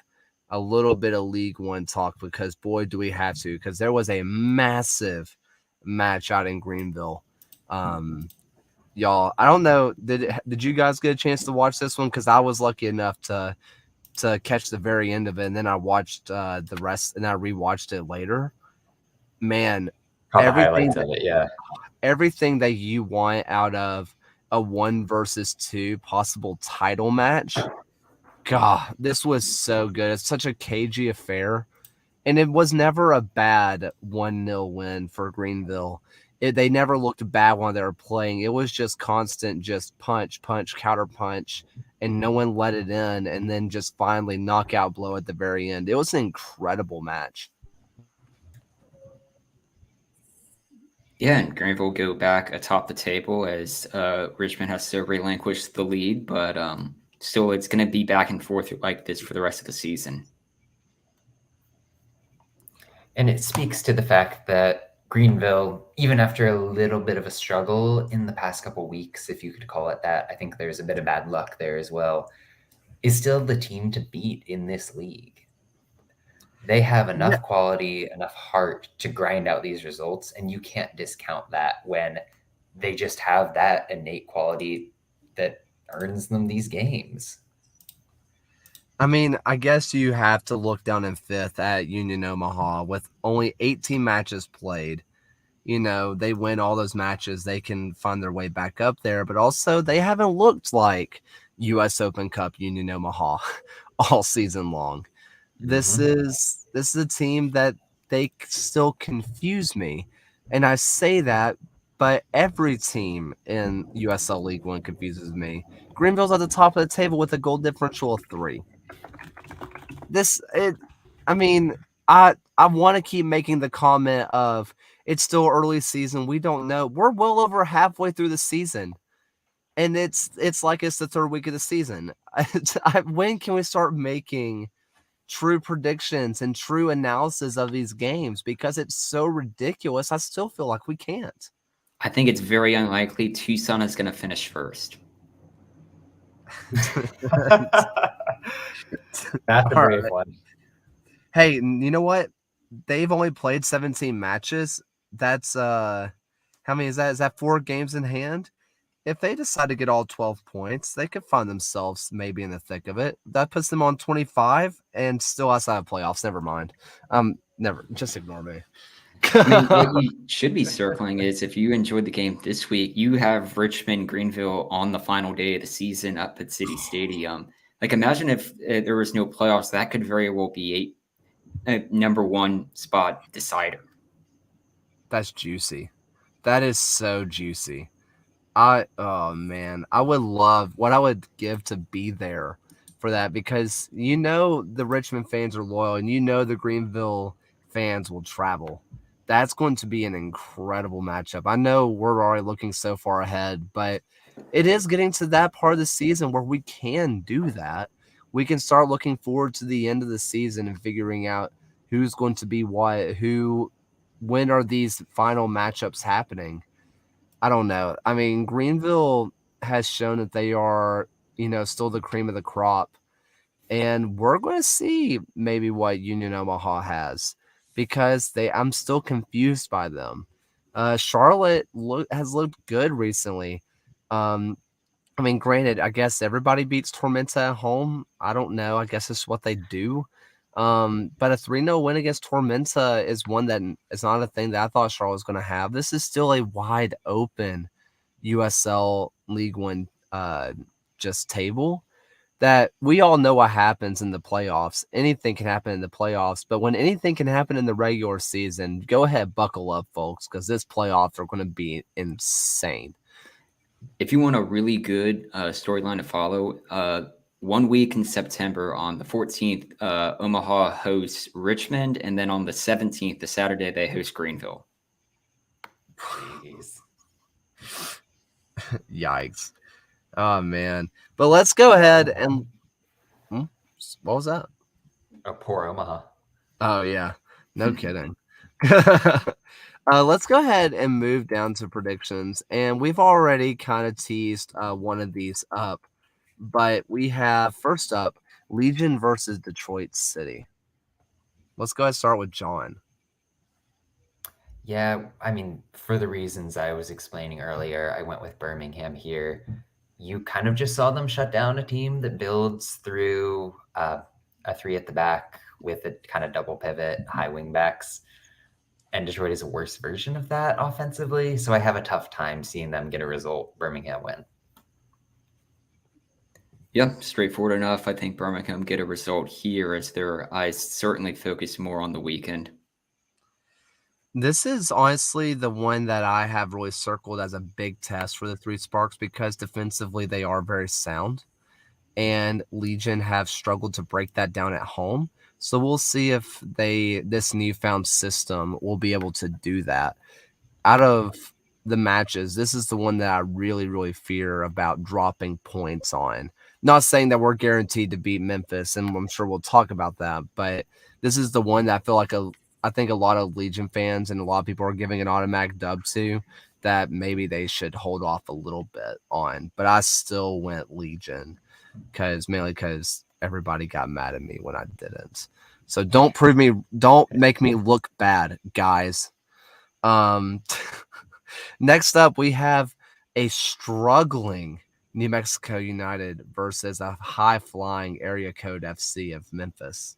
a little bit of League One talk because boy, do we have to, because there was a massive match out in Greenville. Y'all, I don't know, did you guys get a chance to watch this one? Because I was lucky enough to catch the very end of it, and then I watched the rest, and I rewatched it later. Man, Caught the highlights of it, yeah. Everything that you want out of a 1 versus 2 possible title match. God, this was so good. It's such a cagey affair. And it was never a bad 1-0 win for Greenville. They never looked bad when they were playing. It was just constant, just punch, counter punch, and no one let it in, and then just finally knockout blow at the very end. It was an incredible match. Yeah, and Greenville go back atop the table as Richmond has to relinquish the lead, but still it's going to be back and forth like this for the rest of the season. And it speaks to the fact that Greenville, even after a little bit of a struggle in the past couple weeks, if you could call it that, I think there's a bit of bad luck there as well, is still the team to beat in this league. They have enough quality, enough heart to grind out these results, and you can't discount that when they just have that innate quality that earns them these games. I mean, I guess you have to look down in 5th at Union Omaha with only 18 matches played. You know, they win all those matches, they can find their way back up there, but also they haven't looked like U.S. Open Cup Union Omaha all season long. This is a team that they still confuse me. And I say that, but every team in USL League One confuses me. Greenville's at the top of the table with a goal differential of 3. I want to keep making the comment of it's still early season. We don't know. We're well over halfway through the season. And it's like it's the 3rd week of the season. When can we start making true predictions and true analysis of these games? Because it's so ridiculous. I still feel like we can't. I think it's very unlikely Tucson is going to finish first. That's a brave one. Hey, you know what? They've only played 17 matches. That's how many is that? Is that 4 games in hand? If they decide to get all 12 points, they could find themselves maybe in the thick of it. That puts them on 25 and still outside of playoffs. Never mind. Never. Just ignore me. I mean, what you should be circling is if you enjoyed the game this week, you have Richmond, Greenville on the final day of the season up at City Stadium. Like, imagine if there was no playoffs, that could very well be a number 1 spot decider. That's juicy. That is so juicy. Oh man, I would love what I would give to be there for that, because you know the Richmond fans are loyal, and you know the Greenville fans will travel. That's going to be an incredible matchup. I know we're already looking so far ahead, but it is getting to that part of the season where we can do that. We can start looking forward to the end of the season and figuring out who's going to be what, when are these final matchups happening. I don't know. I mean, Greenville has shown that they are, still the cream of the crop. And we're going to see maybe what Union Omaha has because I'm still confused by them. Charlotte has looked good recently. Um, I mean, granted, I guess everybody beats Tormenta at home. I don't know. I guess it's what they do. But a 3-0 win against Tormenta is one that is not a thing that I thought Charlotte was going to have. This is still a wide open USL League One just table that we all know what happens in the playoffs. Anything can happen in the playoffs, but when anything can happen in the regular season, go ahead, buckle up, folks, because this playoffs are going to be insane. If you want a really good storyline to follow, 1 week in September on the 14th, Omaha hosts Richmond, and then on the 17th, the Saturday, they host Greenville. Jeez. Yikes. Oh, man. But let's go ahead and... what was that? Oh, poor Omaha. Oh, yeah. No kidding. Let's go ahead and move down to predictions. And we've already kind of teased one of these up. But we have, first up, Legion versus Detroit City. Let's go ahead and start with John. Yeah, I mean, for the reasons I was explaining earlier, I went with Birmingham here. You kind of just saw them shut down a team that builds through a 3 at the back with a kind of double pivot, high wing backs. And Detroit is a worse version of that offensively. So I have a tough time seeing them get a result. Birmingham win. Yep, straightforward enough. I think Birmingham get a result here as their eyes certainly focus more on the weekend. This is honestly the one that I have really circled as a big test for the Three Sparks because defensively they are very sound. And Legion have struggled to break that down at home. So we'll see if this newfound system will be able to do that. Out of the matches, this is the one that I really, really fear about dropping points on. Not saying that we're guaranteed to beat Memphis, and I'm sure we'll talk about that, but this is the one that I feel like I think a lot of Legion fans and a lot of people are giving an automatic dub to that maybe they should hold off a little bit on. But I still went Legion mainly because everybody got mad at me when I didn't. So don't make me look bad, guys. Next up, we have a struggling New Mexico United versus a high-flying area code FC of Memphis.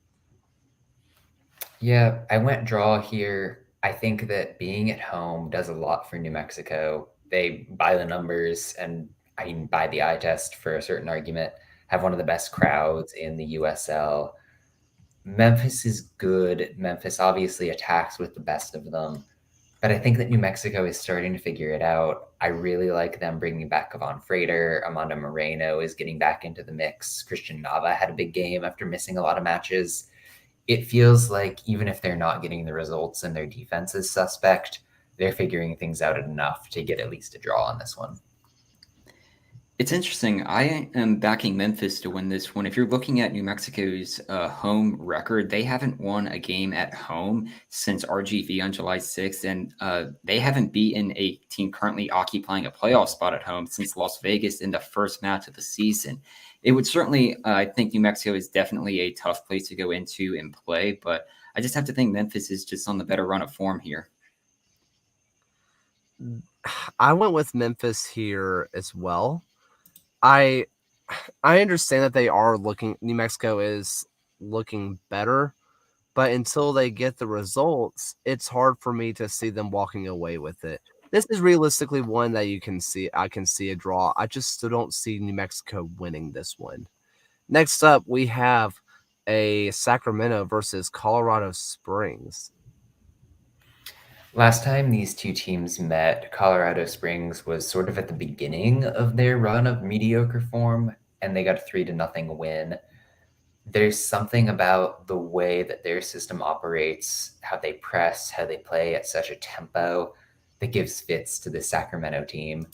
Yeah, I went draw here. I think that being at home does a lot for New Mexico. They, by the numbers, and I mean by the eye test for a certain argument, have one of the best crowds in the USL. Memphis is good. Memphis obviously attacks with the best of them. But I think that New Mexico is starting to figure it out. I really like them bringing back Kevon Frater. Amanda Moreno is getting back into the mix. Christian Nava had a big game after missing a lot of matches. It feels like even if they're not getting the results and their defense is suspect, they're figuring things out enough to get at least a draw on this one. It's interesting. I am backing Memphis to win this one. If you're looking at New Mexico's home record, they haven't won a game at home since RGV on July 6th, and they haven't beaten a team currently occupying a playoff spot at home since Las Vegas in the first match of the season. It would certainly, I think New Mexico is definitely a tough place to go into and play, but I just have to think Memphis is just on the better run of form here. I went with Memphis here as well. I understand that New Mexico is looking better, but until they get the results, it's hard for me to see them walking away with it. This is realistically one that I can see a draw. I just still don't see New Mexico winning this one. Next up, we have a Sacramento versus Colorado Springs. Last time these two teams met, Colorado Springs was sort of at the beginning of their run of mediocre form, and they got a 3-0 win. there's something about the way that their system operates, how they press, how they play at such a tempo that gives fits to the Sacramento team.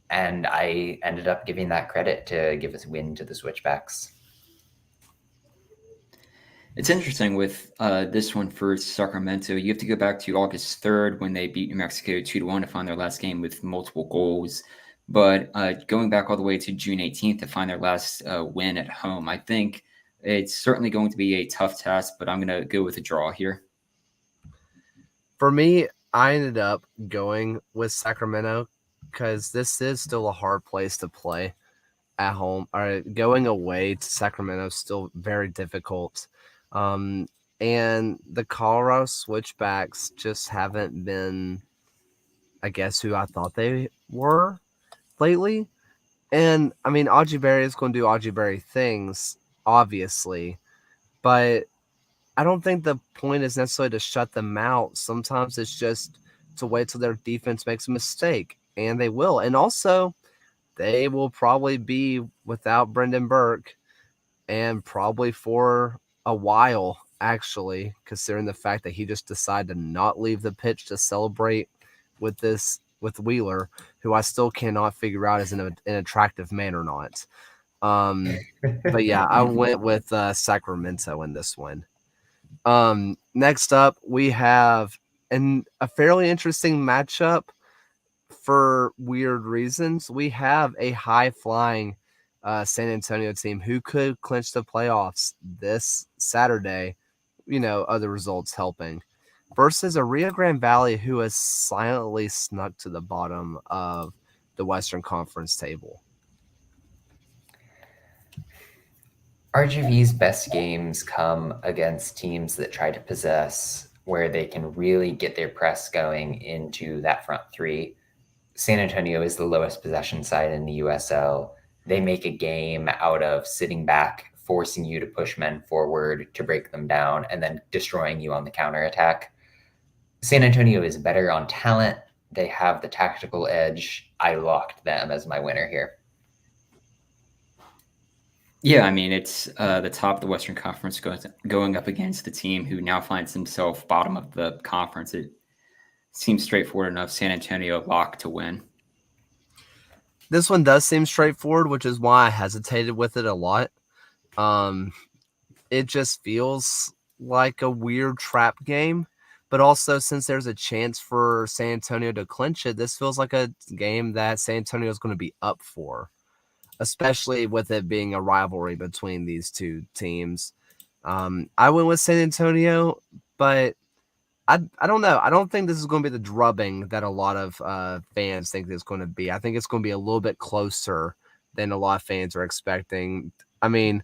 And I ended up giving that credit to give us win to the Switchbacks. It's interesting with this one for Sacramento. You have to go back to August 3rd when they beat New Mexico 2-1 to find their last game with multiple goals. But going back all the way to June 18th to find their last win at home, I think it's certainly going to be a tough task, but I'm going to go with a draw here. For me, I ended up going with Sacramento because this is still a hard place to play at home. Or going away to Sacramento is still very difficult. And the Colorado Switchbacks just haven't been, I guess, who I thought they were lately. And I mean, Audrey Berry is going to do Audrey Berry things, obviously, but I don't think the point is necessarily to shut them out. Sometimes it's just to wait till their defense makes a mistake, and they will. And also, they will probably be without Brendan Burke, and probably for a while, actually, considering the fact that he just decided to not leave the pitch to celebrate with Wheeler, who I still cannot figure out is an attractive man or not. But yeah, I went with Sacramento in this one. Next up, we have a fairly interesting matchup for weird reasons. We have a high-flying San Antonio team who could clinch the playoffs this Saturday, other results helping, versus a Rio Grande Valley who has silently snuck to the bottom of the Western Conference table. RGV's best games come against teams that try to possess, where they can really get their press going into that front three. San Antonio is the lowest possession side in the USL. They make a game out of sitting back, forcing you to push men forward to break them down, and then destroying you on the counterattack. San Antonio is better on talent. They have the tactical edge. I locked them as my winner here. Yeah, I mean, it's the top of the Western Conference going up against the team who now finds himself bottom of the conference. It seems straightforward enough. San Antonio locked to win. This one does seem straightforward, which is why I hesitated with it a lot. It just feels like a weird trap game, but also since there's a chance for San Antonio to clinch it, this feels like a game that San Antonio is going to be up for, especially with it being a rivalry between these two teams. I went with San Antonio, but I don't know. I don't think this is going to be the drubbing that a lot of fans think it's going to be. I think it's going to be a little bit closer than a lot of fans are expecting. I mean,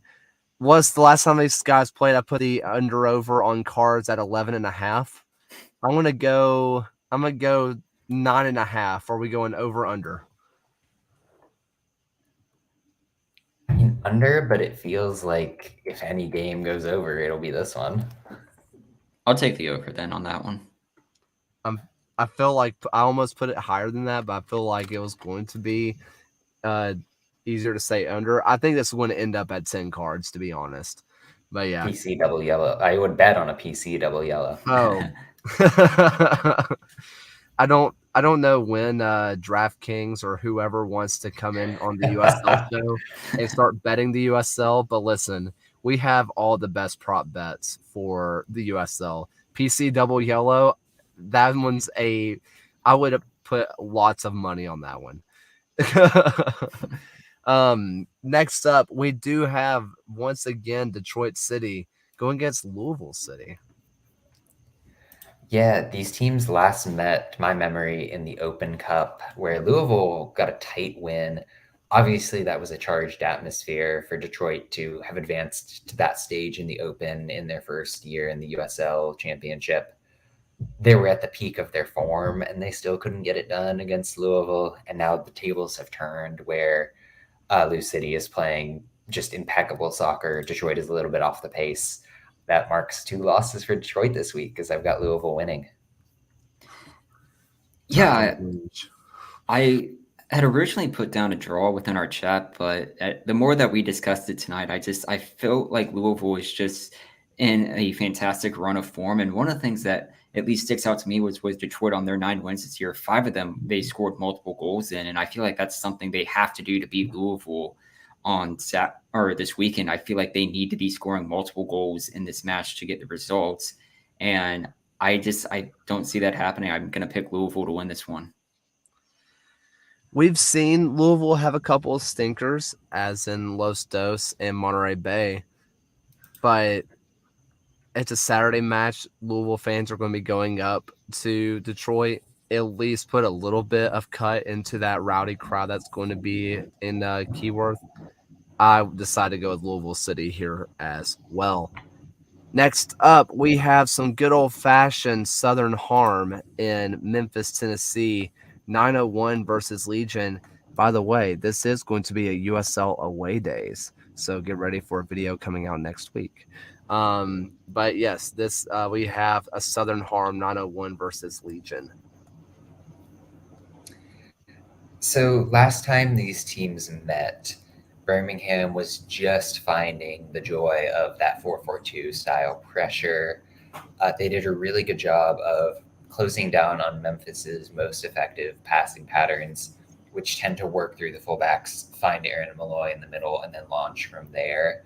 was the last time these guys played, I put the under over on cards at 11.5. I'm going to go 9.5. Are we going over under? Under, but it feels like if any game goes over, it'll be this one. I'll take the over then on that one. I feel like I almost put it higher than that, but I feel like it was going to be easier to say under. I think this is going to end up at 10 cards, to be honest. But yeah. PC double yellow. I would bet on a PC double yellow. Oh. I don't know when DraftKings or whoever wants to come in on the USL show and start betting the USL, but listen, we have all the best prop bets for the USL. PC double yellow, that one's I would have put lots of money on that one. Next up, we do have, once again, Detroit City going against Louisville City. Yeah, these teams last met, to my memory, in the Open Cup, where Louisville got a tight win. Obviously, that was a charged atmosphere for Detroit to have advanced to that stage in the Open in their first year in the USL Championship. They were at the peak of their form, and they still couldn't get it done against Louisville. And now the tables have turned where Lou City is playing just impeccable soccer. Detroit is a little bit off the pace. That marks 2 losses for Detroit this week because I've got Louisville winning. Yeah, I had originally put down a draw within our chat, but the more that we discussed it tonight, I felt like Louisville was just in a fantastic run of form. And one of the things that at least sticks out to me was Detroit on their 9 wins this year. 5 of them they scored multiple goals in, and I feel like that's something they have to do to beat Louisville on this weekend. I feel like they need to be scoring multiple goals in this match to get the results, and I don't see that happening. I'm gonna pick Louisville to win this one. We've seen Louisville have a couple of stinkers, as in Los Dos and Monterey Bay, but it's a Saturday match. Louisville fans are going to be going up to Detroit. At least put a little bit of cut into that rowdy crowd that's going to be in Keyworth. I decided to go with Louisville City here as well. Next up, we have some good old-fashioned Southern Harm in Memphis, Tennessee. 901 versus Legion. By the way, this is going to be a USL away days, so get ready for a video coming out next week. But yes, this we have a Southern Harm 901 versus Legion. So last time these teams met, Birmingham was just finding the joy of that 4-4-2 style pressure. They did a really good job of closing down on Memphis's most effective passing patterns, which tend to work through the fullbacks, find Aaron and Malloy in the middle, and then launch from there.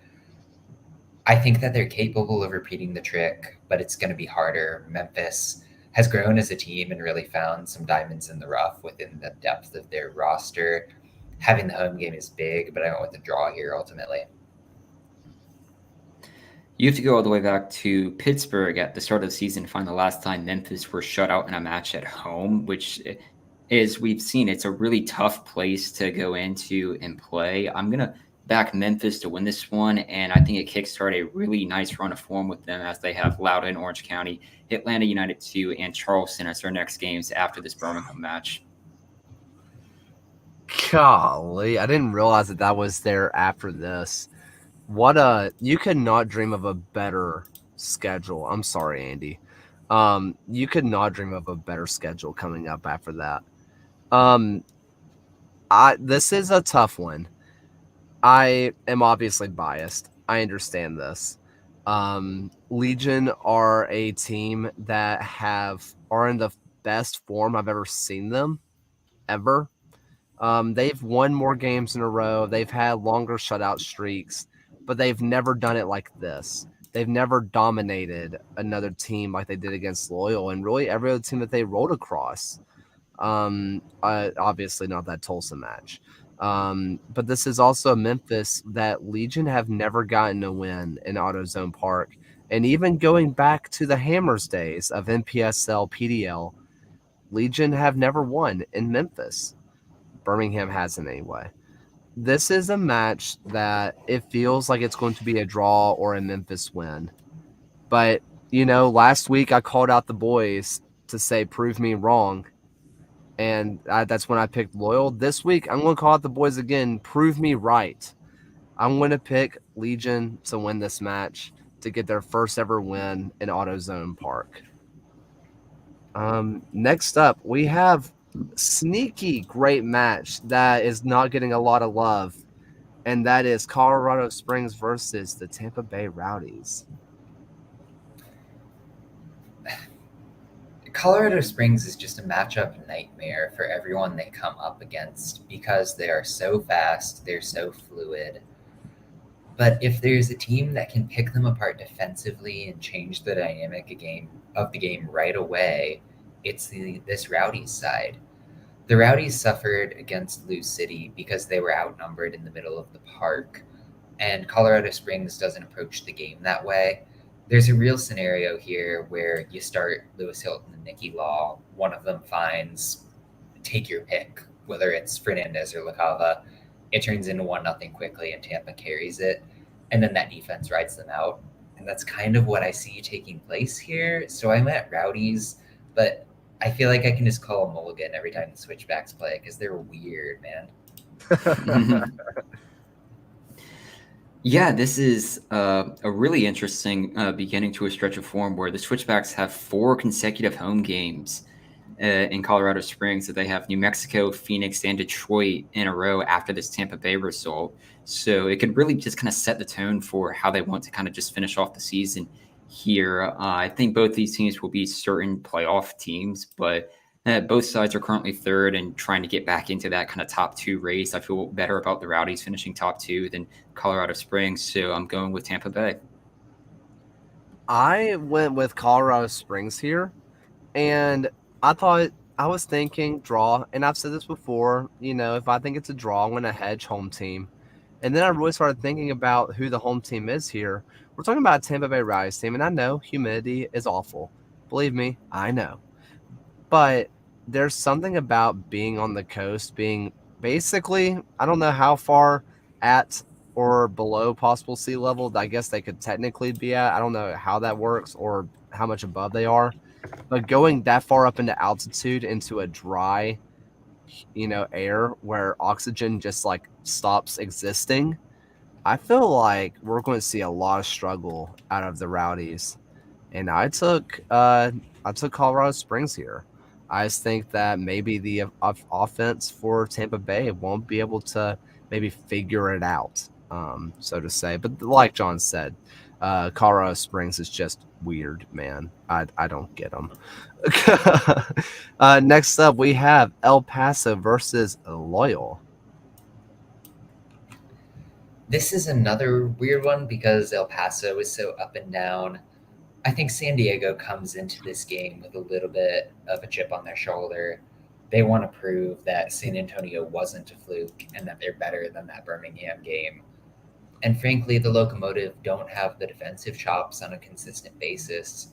I think that they're capable of repeating the trick, but it's going to be harder. Memphis has grown as a team and really found some diamonds in the rough within the depth of their roster. Having the home game is big, but I went with the draw here ultimately. You have to go all the way back to Pittsburgh at the start of the season to find the last time Memphis were shut out in a match at home, which is, we've seen, it's a really tough place to go into and play. I'm going to back Memphis to win this one, and I think it kickstart a really nice run of form with them as they have Loudoun, Orange County, Atlanta United 2, and Charleston as their next games after this Birmingham match. Golly, I didn't realize that was there after this. You could not dream of a better schedule. I'm sorry, Andy. You could not dream of a better schedule coming up after that. This is a tough one. I am obviously biased. I understand this. Legion are a team that are in the best form I've ever seen them, ever. They've won more games in a row. They've had longer shutout streaks, but they've never done it like this. They've never dominated another team like they did against Loyal and really every other team that they rolled across. Obviously not that Tulsa match. But this is also Memphis that Legion have never gotten a win in AutoZone Park. And even going back to the Hammers days of NPSL, PDL, Legion have never won in Memphis. Birmingham hasn't anyway. This is a match that it feels like it's going to be a draw or a Memphis win. But, last week I called out the boys to say, prove me wrong. And that's when I picked Loyal. This week, I'm going to call out the boys again, prove me right. I'm going to pick Legion to win this match to get their first ever win in AutoZone Park. Next up, we have sneaky great match that is not getting a lot of love, and that is Colorado Springs versus the Tampa Bay Rowdies. Colorado Springs is just a matchup nightmare for everyone they come up against because they are so fast, they're so fluid. But if there's a team that can pick them apart defensively and change the dynamic of the game right away, it's this Rowdies side. The Rowdies suffered against Lou City because they were outnumbered in the middle of the park, and Colorado Springs doesn't approach the game that way. There's a real scenario here where you start Lewis Hilton and Nikki Law. One of them finds, take your pick, whether it's Fernandez or LaCava. It turns into 1-0 quickly, and Tampa carries it. And then that defense rides them out. And that's kind of what I see taking place here. So I'm at Rowdies, but I feel like I can just call a mulligan every time the Switchbacks play because they're weird, man. Yeah, this is a really interesting beginning to a stretch of form where the Switchbacks have 4 consecutive home games in Colorado Springs that they have New Mexico, Phoenix, and Detroit in a row after this Tampa Bay result. So it could really just kind of set the tone for how they want to kind of just finish off the season here. I think both these teams will be certain playoff teams, but both sides are currently third and trying to get back into that kind of top two race. I feel better about the Rowdies finishing top two than Colorado Springs, so I'm going with Tampa Bay. I went with Colorado Springs here, and I was thinking draw, and I've said this before, if I think it's a draw, I'm going to hedge home team. And then I really started thinking about who the home team is here. We're talking about a Tampa Bay Rowdies team, and I know humidity is awful. Believe me, I know. But there's something about being on the coast, being basically, I don't know how far at or below possible sea level. I guess they could technically be at. I don't know how that works or how much above they are. But going that far up into altitude into a dry, air where oxygen just like stops existing, I feel like we're going to see a lot of struggle out of the Rowdies. And I took Colorado Springs here. I just think that maybe the offense for Tampa Bay won't be able to maybe figure it out, so to say. But like John said, Colorado Springs is just weird, man. I don't get them. Next up, we have El Paso versus Loyal. This is another weird one because El Paso is so up and down. I think San Diego comes into this game with a little bit of a chip on their shoulder. They want to prove that San Antonio wasn't a fluke and that they're better than that Birmingham game. And frankly, the Locomotive don't have the defensive chops on a consistent basis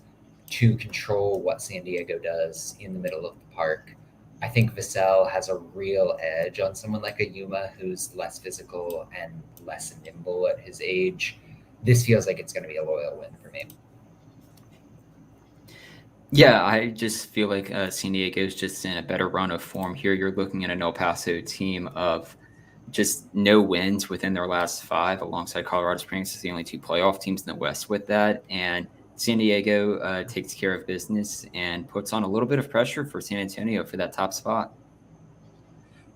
to control what San Diego does in the middle of the park. I think Vassell has a real edge on someone like a Yuma who's less physical and less nimble at his age. This feels like it's going to be a Loyal win for me. Yeah, I just feel like San Diego's just in a better run of form here. You're looking at an El Paso team of just no wins within their last 5, alongside Colorado Springs is the only 2 playoff teams in the West with that. And San Diego takes care of business and puts on a little bit of pressure for San Antonio for that top spot.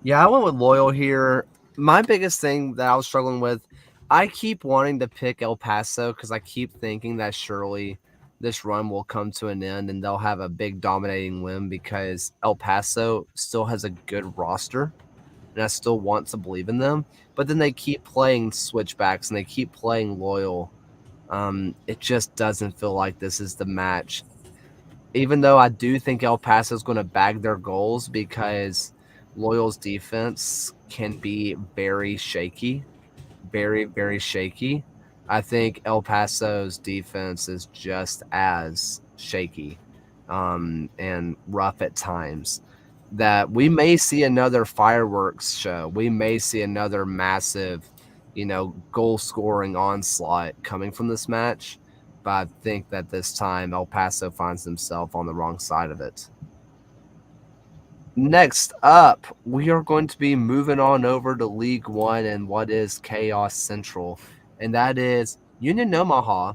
Yeah, I went with Loyal here. My biggest thing that I was struggling with, I keep wanting to pick El Paso because I keep thinking that surely this run will come to an end and they'll have a big dominating win because El Paso still has a good roster and I still want to believe in them. But then they keep playing switchbacks and they keep playing Loyal. It just doesn't feel like this is the match. Even though I do think El Paso is going to bag their goals because Loyal's defense can be very shaky, very, very shaky. I think El Paso's defense is just as shaky and rough at times. That we may see another fireworks show. We may see another massive, goal-scoring onslaught coming from this match. But I think that this time El Paso finds himself on the wrong side of it. Next up, we are going to be moving on over to League One and what is Chaos Central. And that is Union Omaha,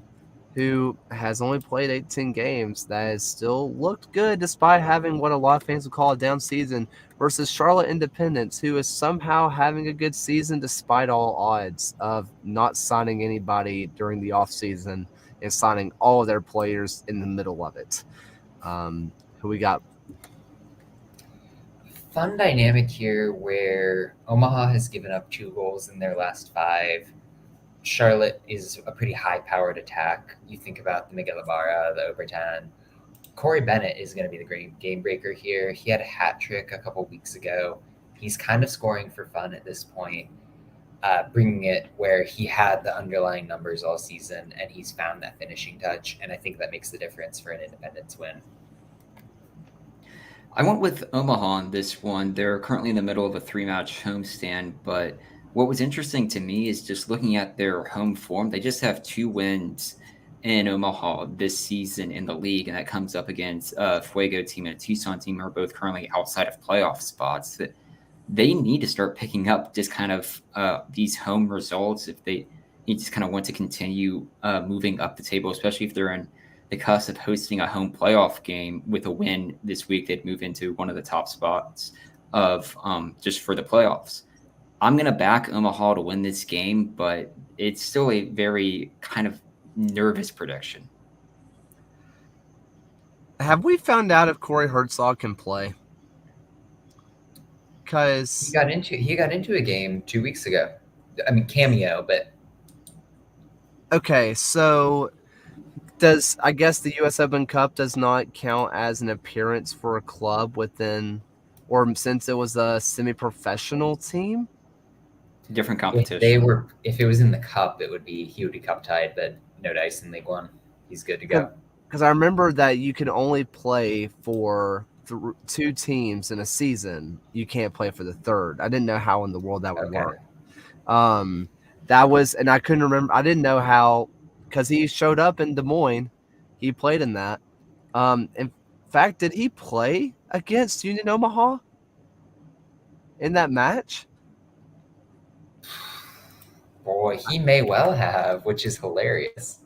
who has only played 18 games, that has still looked good despite having what a lot of fans would call a down season, versus Charlotte Independence, who is somehow having a good season despite all odds of not signing anybody during the offseason and signing all of their players in the middle of it. Who we got? Fun dynamic here where Omaha has given up 2 goals in their last 5. Charlotte is a pretty high-powered attack. You think about the Miguel Ibarra, the Obertan. Corey Bennett is going to be the great game breaker here. He had a hat trick a couple weeks ago. He's kind of scoring for fun at this point, bringing it where he had the underlying numbers all season, and he's found that finishing touch, and I think that makes the difference for an Independence win. I went with Omaha on this one. They're currently in the middle of a 3-match homestand, but what was interesting to me is just looking at their home form. They just have 2 wins in Omaha this season in the league, and that comes up against a Fuego team and a Tucson team who are both currently outside of playoff spots. That they need to start picking up just kind of these home results if they just kind of want to continue moving up the table, especially if they're in the cusp of hosting a home playoff game. With a win this week, they'd move into one of the top spots of just for the playoffs. I'm going to back Omaha to win this game, but it's still a very kind of nervous prediction. Have we found out if Corey Herzog can play? Because he got into a game 2 weeks ago. I mean, cameo, but okay, so I guess the U.S. Open Cup does not count as an appearance for a club within, or since it was a semi-professional team? Different competition. If it was in the cup, he would be cup tied, but no dice in League One. He's good to go. Because I remember that you can only play for 2 teams in a season. You can't play for the third. I didn't know how in the world that would work. That was, and I couldn't remember. I didn't know how, because he showed up in Des Moines. He played in that. In fact, did he play against Union Omaha in that match? Boy, he may well have, which is hilarious.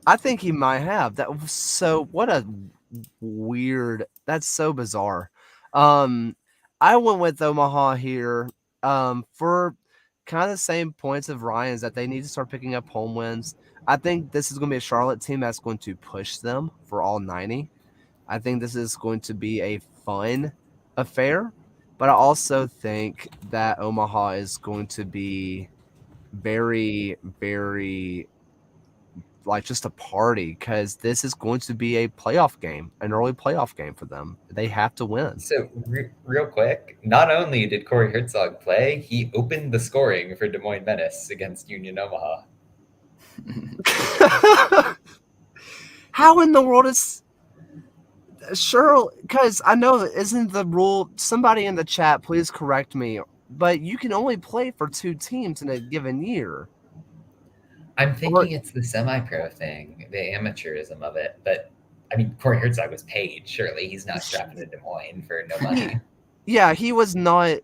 I think he might have. That was so, what a weird, that's so bizarre. I went with Omaha here for kind of the same points of Ryan's, that they need to start picking up home wins. I think this is going to be a Charlotte team that's going to push them for all 90. I think this is going to be a fun affair, but I also think that Omaha is going to be very, very like just a party, because this is going to be a playoff game, an early playoff game for them. They have to win. So real quick, not only did Corey Herzog play, he opened the scoring for Des Moines Menace against Union Omaha. How in the world is sure? Because I know, isn't the rule, somebody in the chat, please correct me, but you can only play for 2 teams in a given year. I'm thinking it's the semi-pro thing, the amateurism of it. But I mean, Corey Herzog was paid. Surely he's not strapping to Des Moines for no money. Yeah, he was not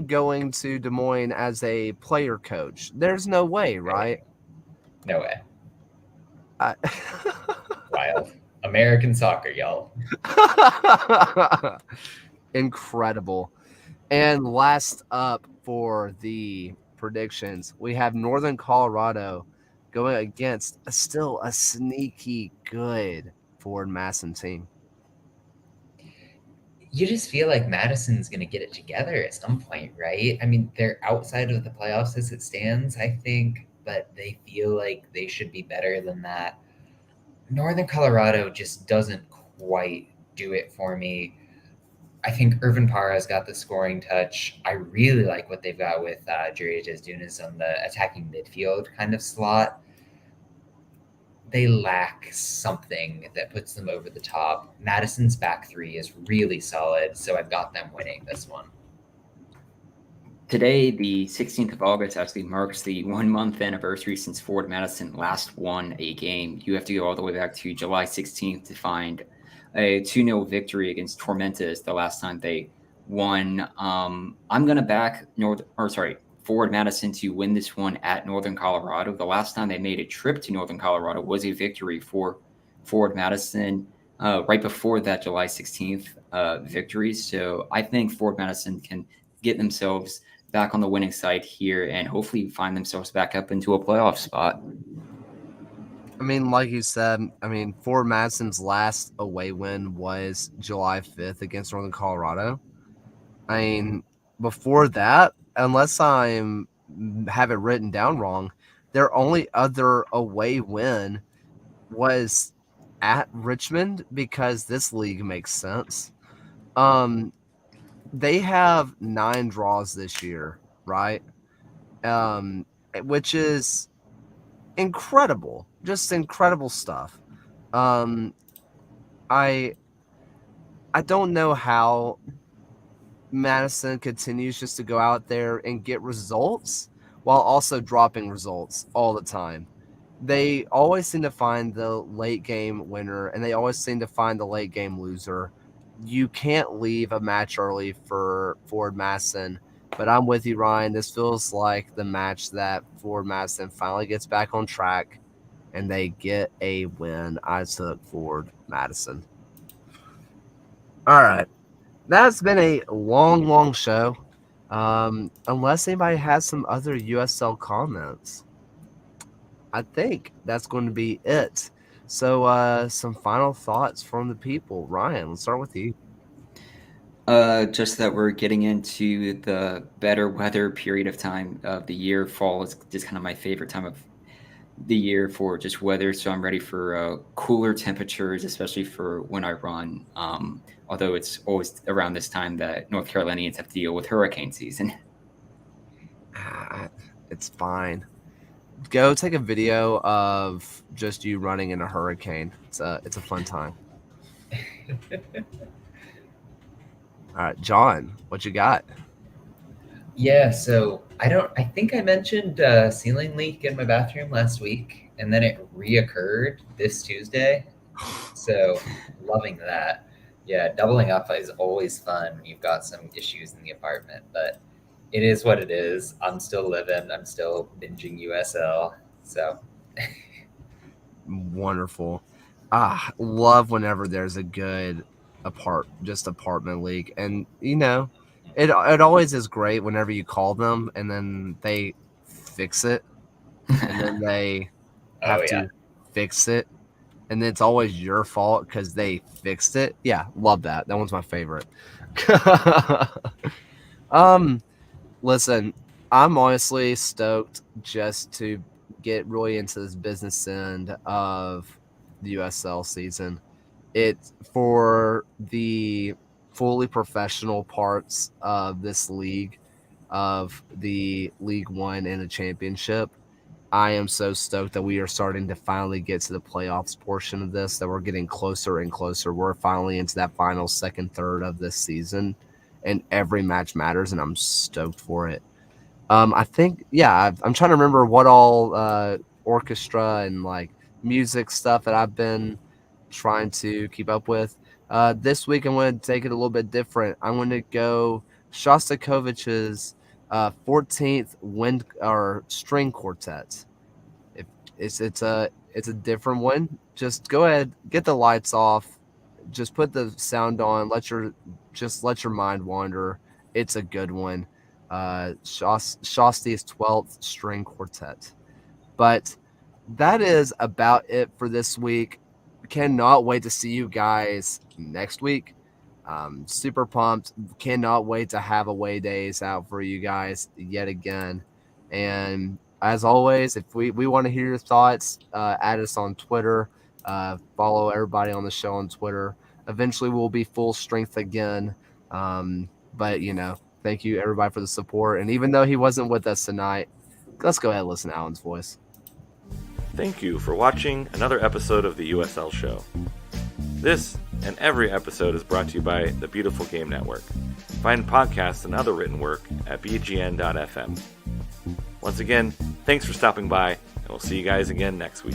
going to Des Moines as a player coach. There's no way, right? No way. Wild. American soccer, y'all. Incredible. And last up for the predictions, we have Northern Colorado going against still a sneaky good Ford Madison team. You just feel like Madison's going to get it together at some point, right? I mean, they're outside of the playoffs as it stands, I think, but they feel like they should be better than that. Northern Colorado just doesn't quite do it for me. I think Irvin Parra's got the scoring touch. I really like what they've got with Jurriel Dunas on the attacking midfield kind of slot. They lack something that puts them over the top. Madison's back 3 is really solid, so I've got them winning this one. Today, the 16th of August, actually marks the 1-month anniversary since Ford Madison last won a game. You have to go all the way back to July 16th to find a 2-0 victory against Tormentas the last time they won. I'm going to back Ford Madison to win this one at Northern Colorado. The last time they made a trip to Northern Colorado was a victory for Ford Madison right before that July 16th victory. So I think Ford Madison can get themselves back on the winning side here and hopefully find themselves back up into a playoff spot. I mean, like you said, Ford Madison's last away win was July 5th against Northern Colorado. I mean, before that, unless I have it written down wrong, their only other away win was at Richmond, because this league makes sense. They have 9 draws this year, right? Which is incredible, just incredible stuff. I don't know how Madison continues just to go out there and get results while also dropping results all the time. They always seem to find the late game winner, and they always seem to find the late game loser. You can't leave a match early for Ford Madison, but I'm with you, Ryan. This feels like the match that Ford Madison finally gets back on track. and they get a win. I took Ford Madison. All right. That's been a long show. Unless anybody has some other USL comments, I think that's going to be it. So, some final thoughts from the people. Ryan, let's start with you. Just that we're getting into the better weather period of time of the year. Fall is just kind of my favorite time of the year for just weather. So I'm ready for cooler temperatures, especially for when I run. Although it's always around this time that North Carolinians have to deal with hurricane season. It's fine. Go take a video of just you running in a hurricane. It's a fun time. All right, John, what you got? Yeah, so I think I mentioned ceiling leak in my bathroom last week, and then it reoccurred this Tuesday. So loving that. Yeah, doubling up is always fun when you've got some issues in the apartment, but it is what it is. I'm still living. I'm still binging USL. So Wonderful. Love whenever there's a good apartment leak, and it always is great whenever you call them and then they fix it, and then they have to fix it, and then it's always your fault because they fixed it. Yeah, love that. That one's my favorite. Listen, I'm honestly stoked just to get really into this business end of the USL season. It's for the fully professional parts of this league, of the League One and the championship. I am so stoked that we are starting to finally get to the playoffs portion of this, that we're getting closer and closer. We're finally into that final second third of this season, and every match matters, and I'm stoked for it. I think, I'm trying to remember what all orchestra and like music stuff that I've been trying to keep up with. This week, I'm going to take it a little bit different. I'm going to go Shostakovich's 14th wind or string quartet. It's a different one. Just go ahead, get the lights off, just put the sound on, let your mind wander. It's a good one. Shosti's 12th string quartet. But that is about it for this week. Cannot wait to see you guys next week. Super pumped. Cannot wait to have away days out for you guys yet again. And as always, if we want to hear your thoughts, add us on Twitter. Follow everybody on the show on Twitter. Eventually, we'll be full strength again. But, thank you, everybody, for the support. And even though he wasn't with us tonight, let's go ahead and listen to Alan's voice. Thank you for watching another episode of the USL Show. This and every episode is brought to you by the Beautiful Game Network. Find podcasts and other written work at bgn.fm. Once again, thanks for stopping by, and we'll see you guys again next week.